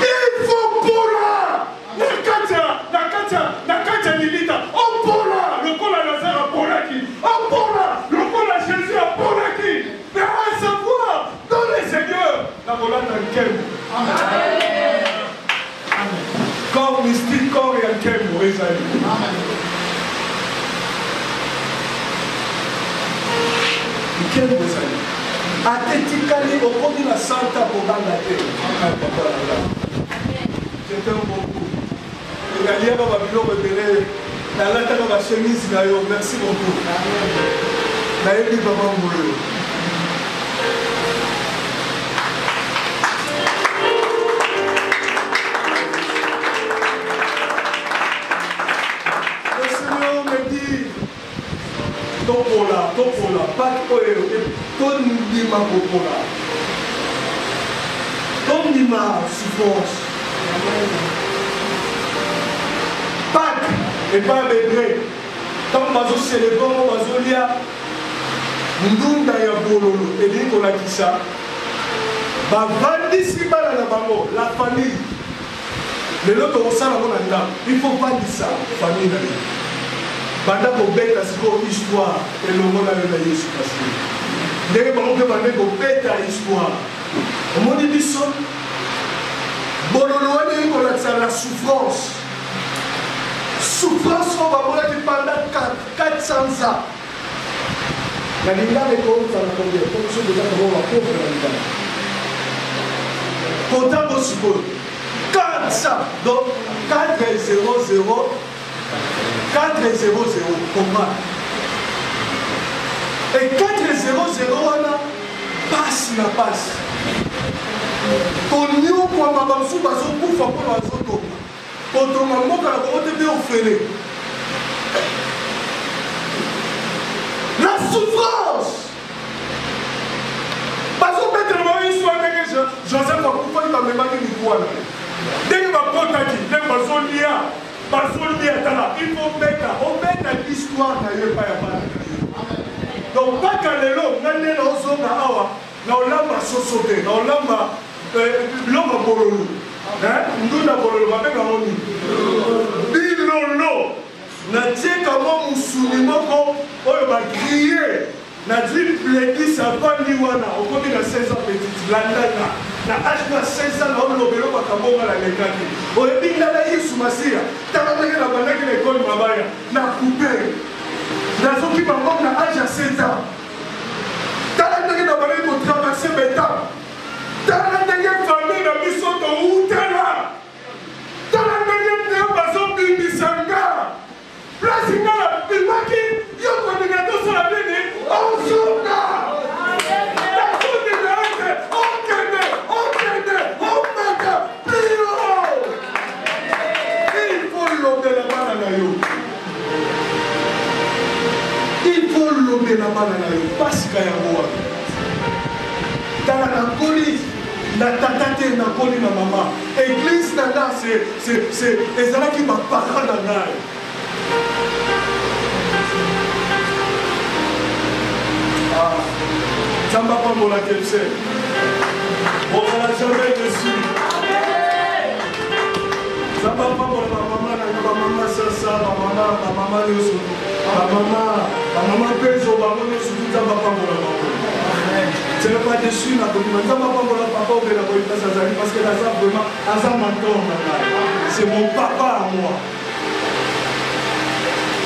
Il faut pour Nakatia Lilita. On pourra le col à Lazare à Polaki. On pourra le col à Jésus à Polaki. Mais à savoir dans les seigneurs. La volante en Kem. Amen. Corps mystique, corps et en Kem, Esaïe. Amen. Kem, Esaïe. Athétically, au cours de la Santa Boganda. Je t'aime beaucoup. Il y a un babylon rebelle. La latte de la chemise, merci beaucoup. D'ailleurs, papa Moulou. Topola, pas Tondima Popola. Tondima souffrance. Pâques et pas bébé. Tant que nous célébrons, nous lia Ndunda ya Bololo et Nicolas Kissa. Bavandisi bala na bango, la famille. Les autres au sein il faut pas dire ça, famille. Pendant qu'on bête à ce histoire et le monde a eu la Jésus passé. Dès que on bête à l'histoire, au monde dit ça, Bololo est la souffrance. Souffrance, on va voir pendant 400 ans. La lingala kozala combien? Comme ceux déjà comment on va pauvre la lingala. Comptable suppose 400. Donc 400 comment? Et 400 wana passe na passe. Tonio kwa mabasu bazokufa po bazotonga. Kotonga mboka na kote te ofele. La souffrance. Parce que maintenant, il soit avec Joseph, pourquoi il va me mettre une fois là? Dès qu'il va prendre qui, dès qu'il va s'olia, il faut mettre l'histoire dans le pas. Donc, pas qu'à l'élo, on a les choses dans awa, na olamba sosote, na olamba l'homme bololo. Nous na bololo, va même on bilolo. Na tie comment musuni moko oyo ba crier. Na dit plaidi ça va liwana au combien de 16 ans petite landana na âge de 16 ans on lobelo bakabonga la lekaki o ebinga na Yesu Masia tala ndenge na bandaki l'école mabaya na coupé na soki bango na âge de 16 ans tala ndenge na bandaki ko traverser beta tala ndenge famille na biso to utela tala ndenge na bazo bibisanga place ngala bimaki yo ko ndenge to sala bini Ozuka! Il faut l'omber la banane. Il faut l'omber la banane. Parce qu'il y a moi. Dans la police, la tatate na koli na maman. Église na c'est ezala qui m'a parlé dans la. Zamba Pambola Kepse. On n'a jamais dessus. Zamba Pambola, ma maman Sassa, ma maman Yosu, ma maman Pezo, ma maman Yosu, Zamba Pambola. Je n'ai pas déçu, ma commune. Zamba Pambola, papa, on fait la police parce que la Zamba vraiment, c'est mon papa à moi.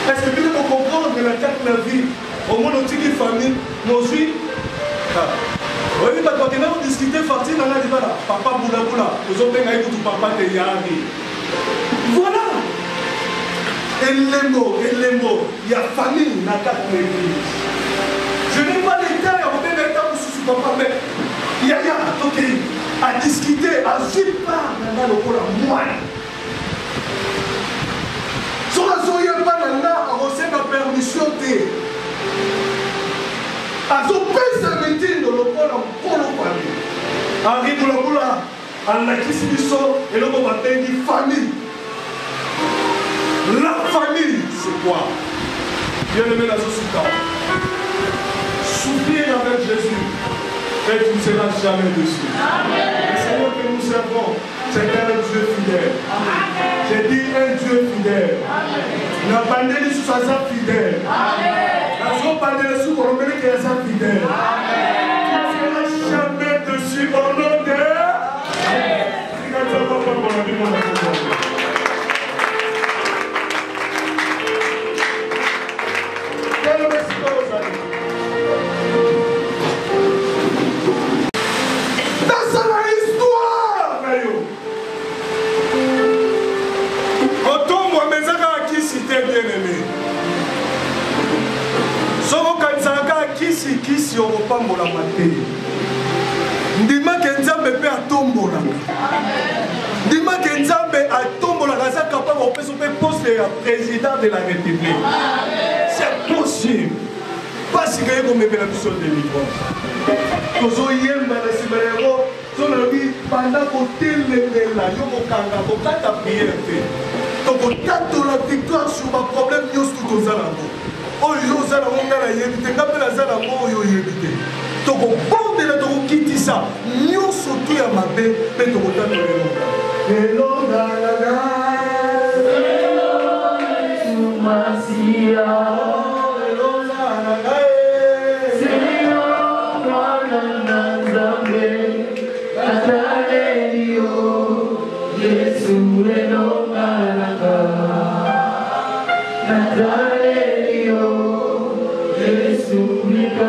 Est-ce que vous pouvez comprendre que la carte de la vie, au moins notre petite famille, nos juifs, oui, parce que quand on discute, Fatih, on a dit voilà, papa boula boula, vous avez bien tout papa de Yari. Voilà. Et les mots, il y a famille dans la carte de l'église. Je n'ai pas l'état, il y a bien l'état pour sous papa, mais il y a ok, à discuter, à suivre pas dans le cours à moi. Sur la soya pas dans la, on recève la permission de. azopesa mitindo lokola mpolo kwani ari bulabula alakisi biso eloko babengi famille. La famille c'est quoi? Bien aimé la Zosuka, souffrir avec Jésus et tu ne seras jamais dessus. Le Seigneur que nous servons, c'est un Dieu fidèle. J'ai dit un Dieu fidèle. La bandée sous sa fidèle. La bandée sous sa fidèle. Tu ne seras jamais dessus au nom de kisi okopambola mate ndimaki nzambe mpe atombolaka ndimaki nzambe atombolaka aza capable opesa mpe poste ya président de la république. C'est possible pasi keye komepela biso délivrance tozoyemba na nsima yango tolobi banda kotelemela yo kokanga kokata priere te tokotatola victoire sur baproblème nyonso tozalako oyo ozala ngo nga nayebi te nga mpe nazala ngo oyo oyebi te tokobondela tokokitisa nyonso tu ya mabe mpe tokotatola elonga elongalanga sumasia elongalanga seyokanana nzambe katalelio yesu elongalanga natalelio yesu mika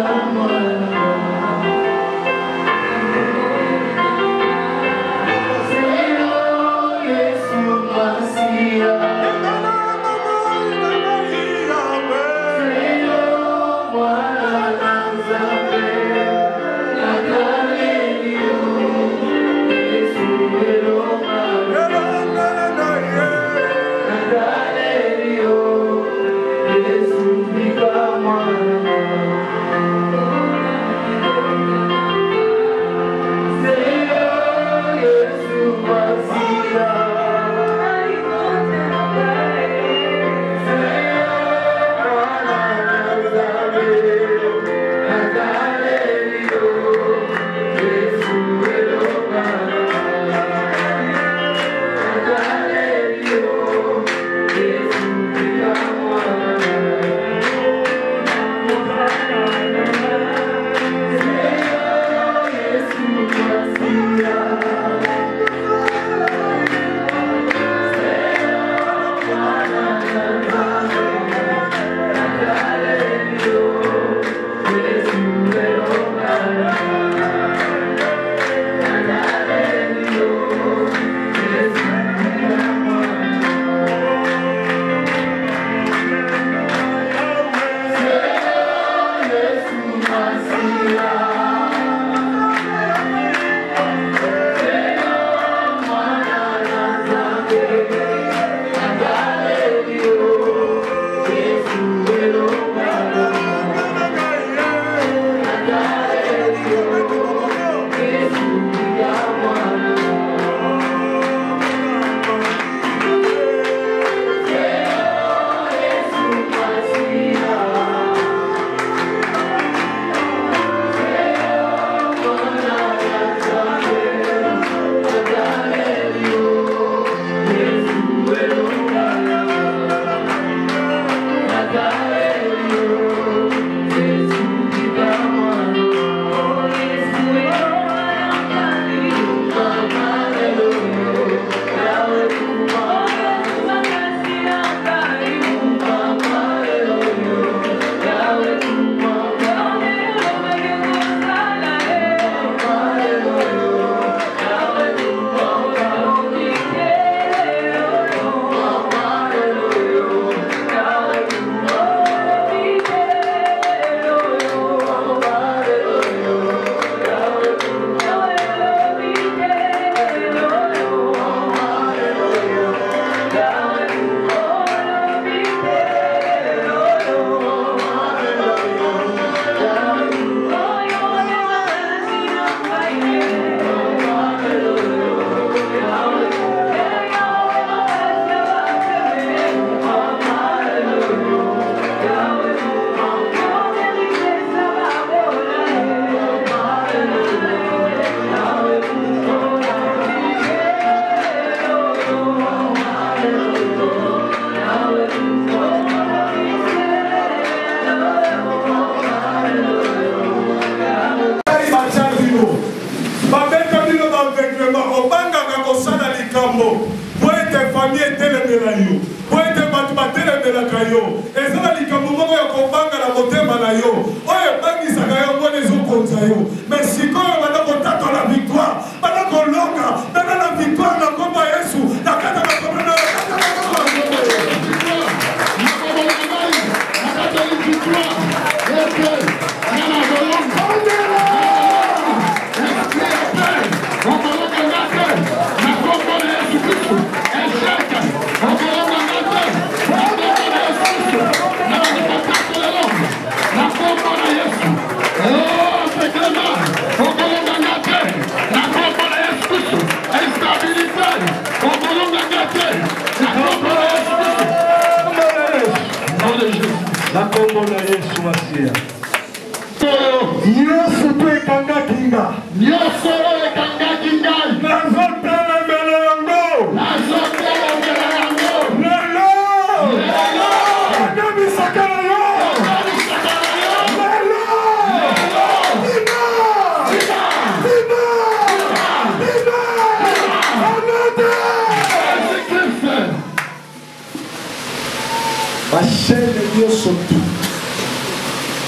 aveuglement obangaka kosala likambo po ete famille etelemela yo po ete bato batelemelaka yo eza na likambo moko ya kobanga na motema na yo oyo ebangisaka yo mbona ezokonza yo mais sikoyo banda kotatola victoire banda kolonga banda na victoire na kombo ya Yesu na kata makombo na la kombo na Yesu Masia. nyonso to ekangaki nga nyonso oyo ekangaki ngai nazotelemela yango lelo anamisaka na yo lelo bashene nyonso tu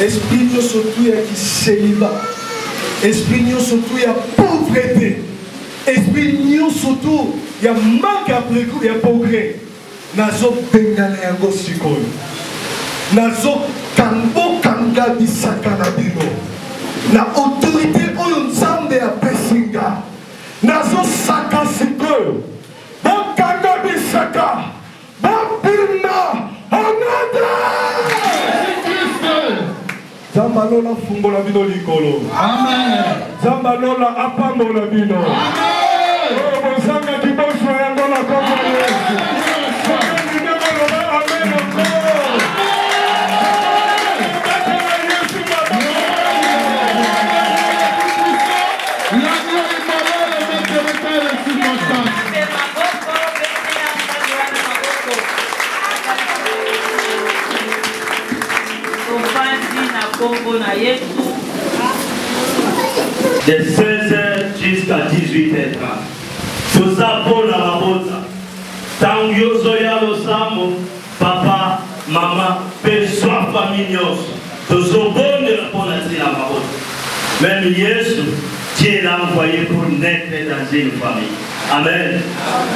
esprit nyonso tu ya kiseliba esprit nyonso tu ya pauvreté esprit nyonso tu ya manque ya progrès nazobengana yango sikoyo nazokanga bisaka na bino na autorité oyo nzambe apesi nga nazosaka sikoyo bokanga bisaka bobima onada Zamba lola fungola bino likolo. Amen. Zamba lola apambola bino. Amen. Oh, bozanga kiboso yango na kombo ya Yesu. Amen. De 16h jusqu'à 18h30. Tout ça pour la mabota. Tango zoya lo samo, papa, maman, perçoit famille. Tout ce bon de la bonne la mabota. Même Jésus, Dieu l'a envoyé pour naître dans une famille. Amen.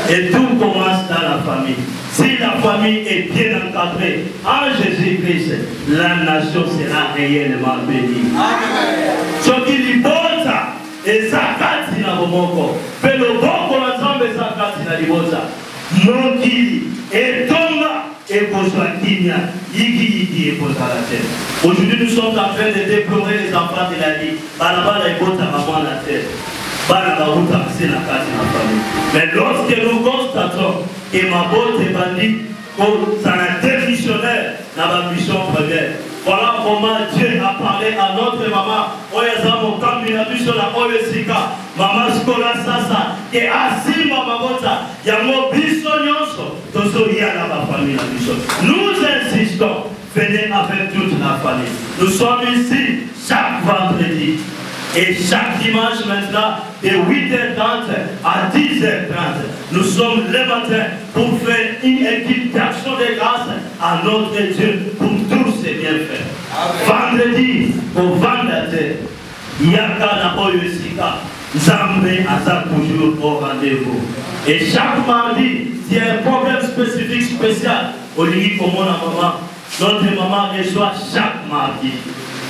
Et tout commence dans la famille. Si la famille est bien encadrée en Jésus-Christ, la nation sera réellement bénie. Amen. Ce qui lui porte, et ça kati na bomoko. Mais le bon ensemble, ça kati na libosa. Non qui est tomba et besoin kimia. Yigi et besoin la terre. Aujourd'hui, nous sommes en train de déplorer les enfants de la vie. Balabala et bota avant la terre. C'est la case de la famille. Mais lorsque nous constatons que ma botte est bandit, ça a un missionnaire dans la mission première. Voilà comment Dieu a parlé à notre maman. Maman Skola Sasa, qui est assis maman bota, il y a mon biso nyonso, tozo y a la famille la biso. Nous insistons, venez avec toute la famille. Nous sommes ici chaque vendredi. Et chaque dimanche maintenant, de 8h30 à 10h30, nous sommes le matin pour faire une équipe d'action de grâce à notre Dieu pour tous ses bienfaits. Vendredi, au vendredi, Yaka na Oyosika, Zambé Azak toujours au rendez-vous. Et chaque mardi, il y a un problème spécifique spécial au lit pour mon maman. Notre maman reçoit chaque mardi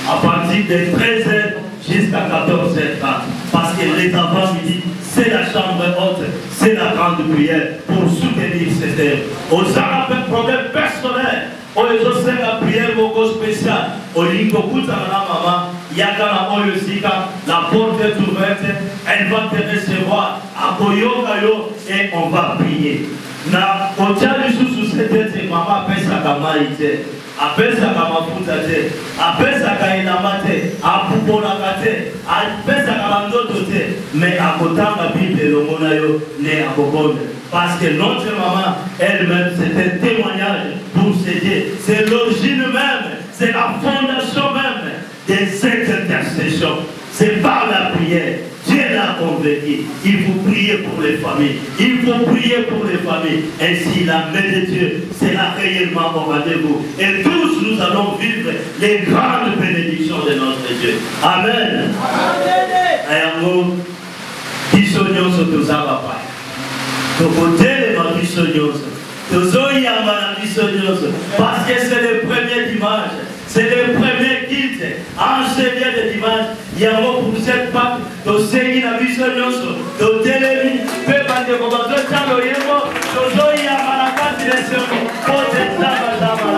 à partir de 13h jusqu'à 14h30. Parce que les avant-midi, c'est la chambre haute, c'est la grande prière pour soutenir cette œuvre. Aux arabes, un problème personnel. Aux autres, la prière beaucoup spéciale. Au lit, beaucoup de maman, Yakana Oyosika, la porte est ouverte, elle va te recevoir à Koyokayo et on va prier. Na kotiali susu setete mama pesa kama ite apesa kama futa te apesa kainama te apupona kate apesa kama ndoto te mais akotanga bible longona yo ne akobonde parce que notre maman elle-même c'est un témoignage pour s'aider, c'est l'origine même, c'est la fondation même de cette intercession. C'est par la prière Dieu l'a convaincu. familles. Il faut prier pour les familles. Il faut prier pour les familles. Ainsi, la main de Dieu sera réellement au rendez-vous. Et tous, nous allons vivre les grandes bénédictions de notre Dieu. Amen. Amen. Parce que c'est le premier dimanche, c'est le premier guide, enseigné de dimanche. Il y a un mot pour cette Pâque, de Seigneur la mission, de Télémi, Pépin de Bobato, Talo Yemo, de Zoya Malaka, direction, Pote Tama.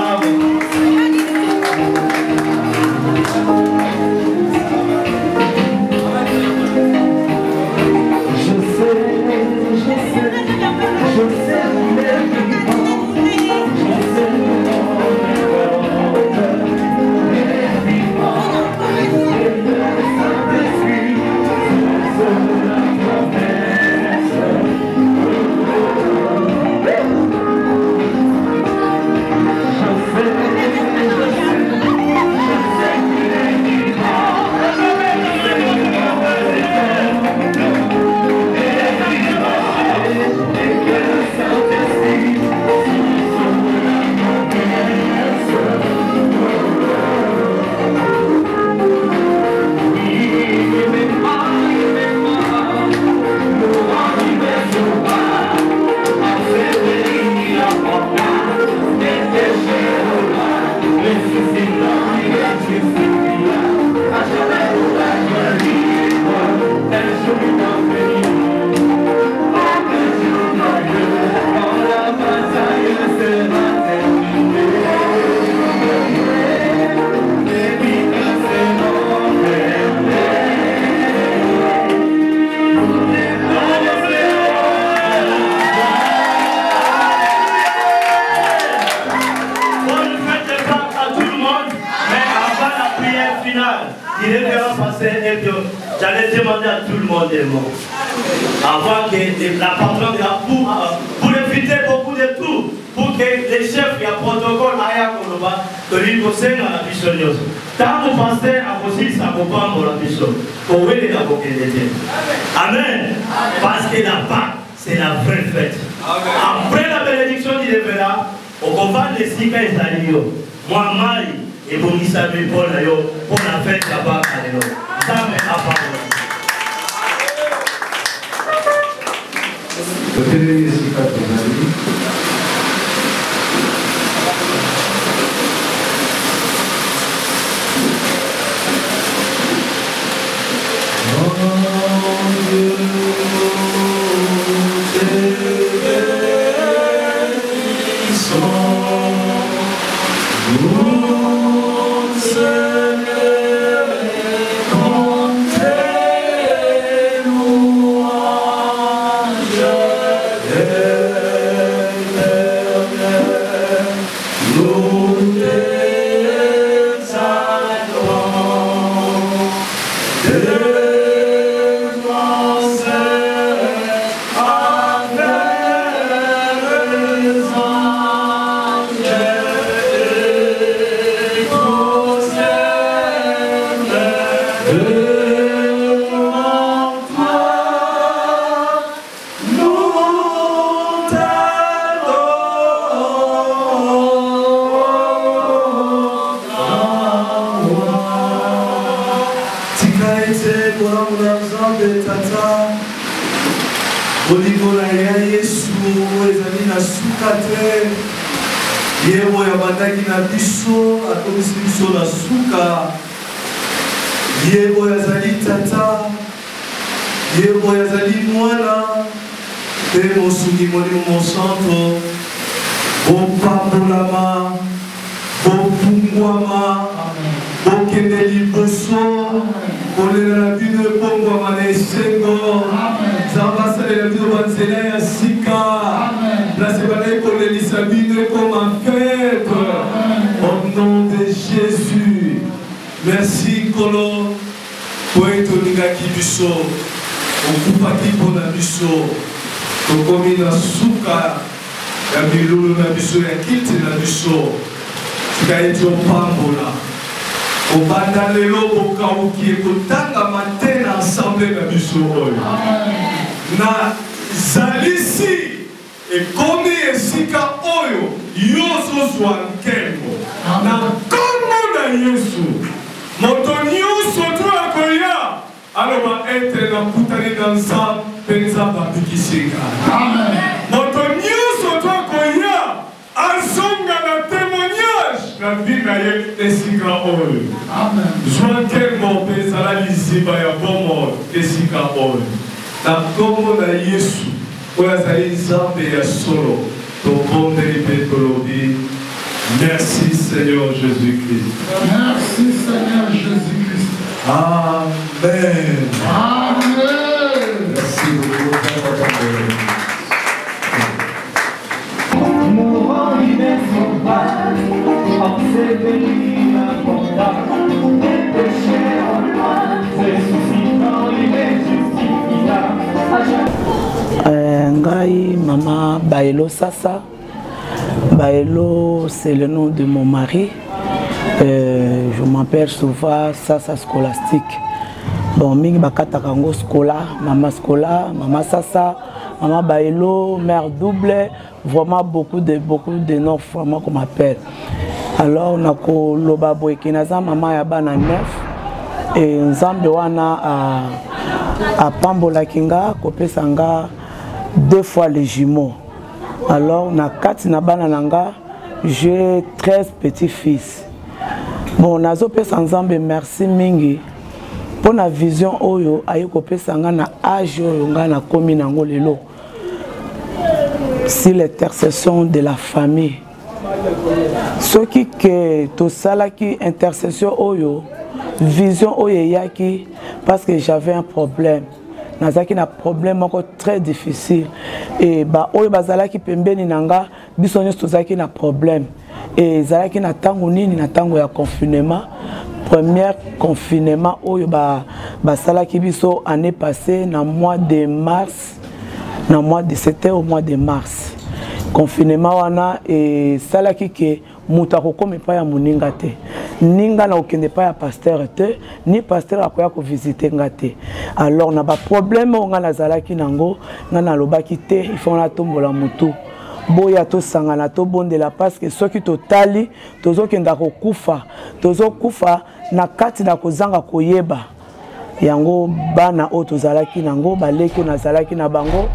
J'allais demander à tout le monde des mots. Avant que la patronne de la pour éviter beaucoup de tout, pour que les chefs et le protocole aillent à Koloba, que lui conseille à la bichonneuse. Tant que pasteur a aussi sa copain pour la bichonneuse. Pour lui, la bouquet de Dieu. Amen. Parce que la Pâque, c'est la vraie fête. Après la bénédiction du révérend, on va les Sika et Zalio. Moi, Maï, et pour Nissabi pour la fête de la Pâque. Ça me a parlé. Yebo ya bandaki na biso akomisi biso na suka. Yebo yazali tata, yebo yazali mwana, pe mosungi molimo mosanto, bopambolama, bopungwama, bokende liboso, kolela na bino ebongwama na esengo, Nzambe asalela bino banzela ya sika, place bazali kolelisa bino ekoma fête. Au nom de Jésus, merci Kolo, po etolingaki biso, okupaki mpona biso, tokomi na suka ya bilulu na biso ya kiti na biso, tika eti opambola, obanda lelo bokauki ekotangama te na ensemble na biso oyo na zalisi ekomi esika oyo yo ozozwa nkembo na kombo na Yesu moto nyonso to akoya aloba ete nakutani na nzambe mpe nzambe abikisinga moto nyonso to akoya azonga na témoignage na vie na ye esika oyo zwa nkembo mpe ezala liziba ya bomoi esika oyo na kombo na Yesu oyo azali nzambe ya solo tobondeli mpe tolobi merci Seigneur Jésus-Christ. Merci Seigneur Jésus-Christ. Amen. Amen. Merci beaucoup. Ngai Maman Baelo Sasa. Baelo, c'est le nom de mon mari. Je m'appelle souvent Sasa Scolastique. Bon, mingi bakata kango Scola, Maman Sasa, Maman Baelo, mère double, vraiment beaucoup de noms vraiment qu'on m'appelle. Alors on a ko loba boykinaza Maman Yabana 9 et nzambe wana à Pambola Kinga kopesanga 2 fois les jumeaux. Alors na kati na bana nanga j'ai 13 petits-fils. Bon nazo pesa nzambe merci mingi pour la vision oyo ayiko pesa nga na âge oyo nga na komi nango lelo. Si l'intercession de la famille. Ce qui que to salaki intercession oyo vision oyo yaki parce que j'avais un problème. Nazaki na problème encore très difficile et ba oyo bazalaki pembeni nanga biso nyonso tozalaki na problème et zalaki na tango nini na tango ya confinement premier confinement oyo basalaki biso année passée na mois de mars na mois de c'était au mois de mars confinement wana et salaki ke muta kokome pa ya muninga te ninga na okende pa ya pasteur te ni pasteur akoya ko visiter ngate alors na ba problème nga nazalaki nango nga na lobaki te il faut na tombola mutu boya to sangana to bondela parce que soki totali tozokenda kokufa tozokufa na kati na kozanga koyeba yango bana o tozalaki nango baleki nazalaki na bango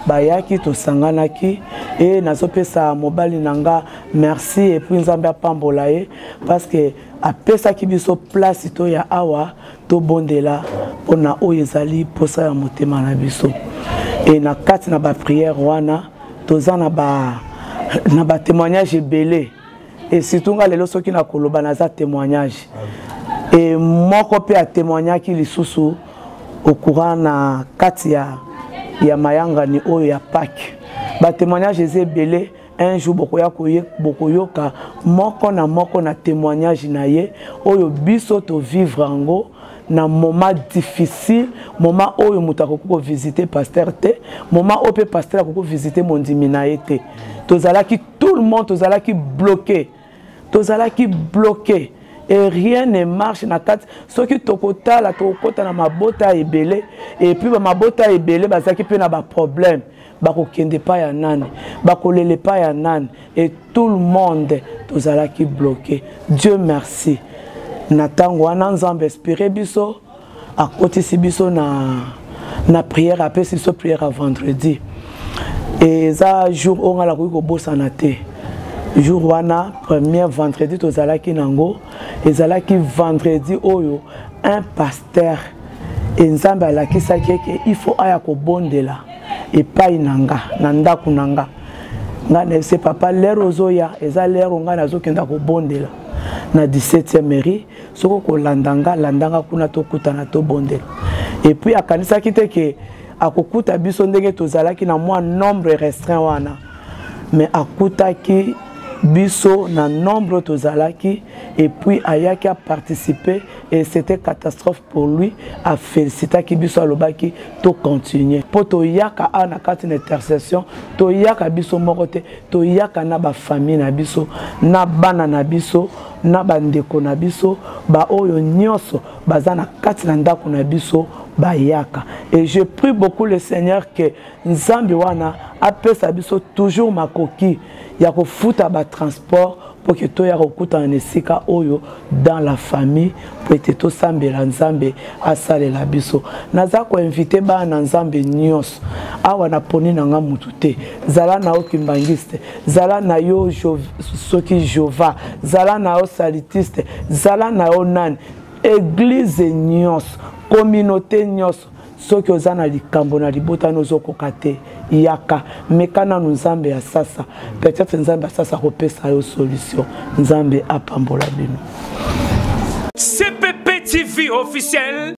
bayaki tosanganaki et nazopesa mobali nanga merci et puis nzambe apambola ye parce que apesa ki biso place to ya awa to bondela pona oyo ezali posa ya motema na biso et na kati na ba prière wana toza na ba témoignage belé et surtout nga lelo soki na koloba na za témoignage et moko pe a témoignaki lisusu au courant na kati ya mayanga ni oyo ya Pâques. Ba témoignage eze belé un jour bokoyoka moko na témoignage na ye oyo biso to vivre ango na moment difficile moment oyo mutako ko visiter pasteur te moment ope pasteur ko visiter mon diminaye te tozalaki tout le monde tozalaki bloqué et rien ne marche na kati soki tokotala tokota na mabota ebele et puis ba mabota ebele bazaki pe na ba problème bakokende pa ya nani bakolele pa ya nani et tout le monde tozalaki bloqué. Dieu merci na tango wana nzambe espérer biso akotisi biso na prière apesi biso prière à vendredi et ça jour on a la ko bosana te jour wana premier vendredi tozalaki nango ezalaki vendredi oyo un pasteur et nzambe alakisaki ke il faut aya ko bondela et pai nanga na ndaku nanga nga ne sais papa l'air ozoya eza l'air nga nazokenda ko bondela na 17e mairie soko ko landanga kuna to kutana to bondela et puis akanisa kite ke akokuta biso ndenge tozalaki na moi nombre restreint wana mais akutaki biso na nombre tozalaki et puis ayaki a participé et c'était catastrophe pour lui a félicité ki biso alobaki to continuer po to yaka ana kati na intercession to yaka biso moko te to yaka na ba famille na biso na bana na biso na bandeko na biso ba oyo nyonso bazana kati na ndako na biso bayaka. Et je prie beaucoup le Seigneur que Nzambi wana apesa biso toujours makoki ya kofuta ba transport pour que to ya kokuta na esika oyo dans la famille pour que to sambela Nzambe asalela biso. Naza ko inviter ba na Nzambe nyonso awa na poni na nga mutu te zala na o kimbangiste zala na yo soki Jova zala na o salitiste zala na o nani église nyonso communauté nyonso soki oza na likambo na libota nozoko te yaka mekana Nzambe ya sasa peut-être Nzambe ya sasa kopesa yo solution Nzambe apambola bino. CPP TV officiel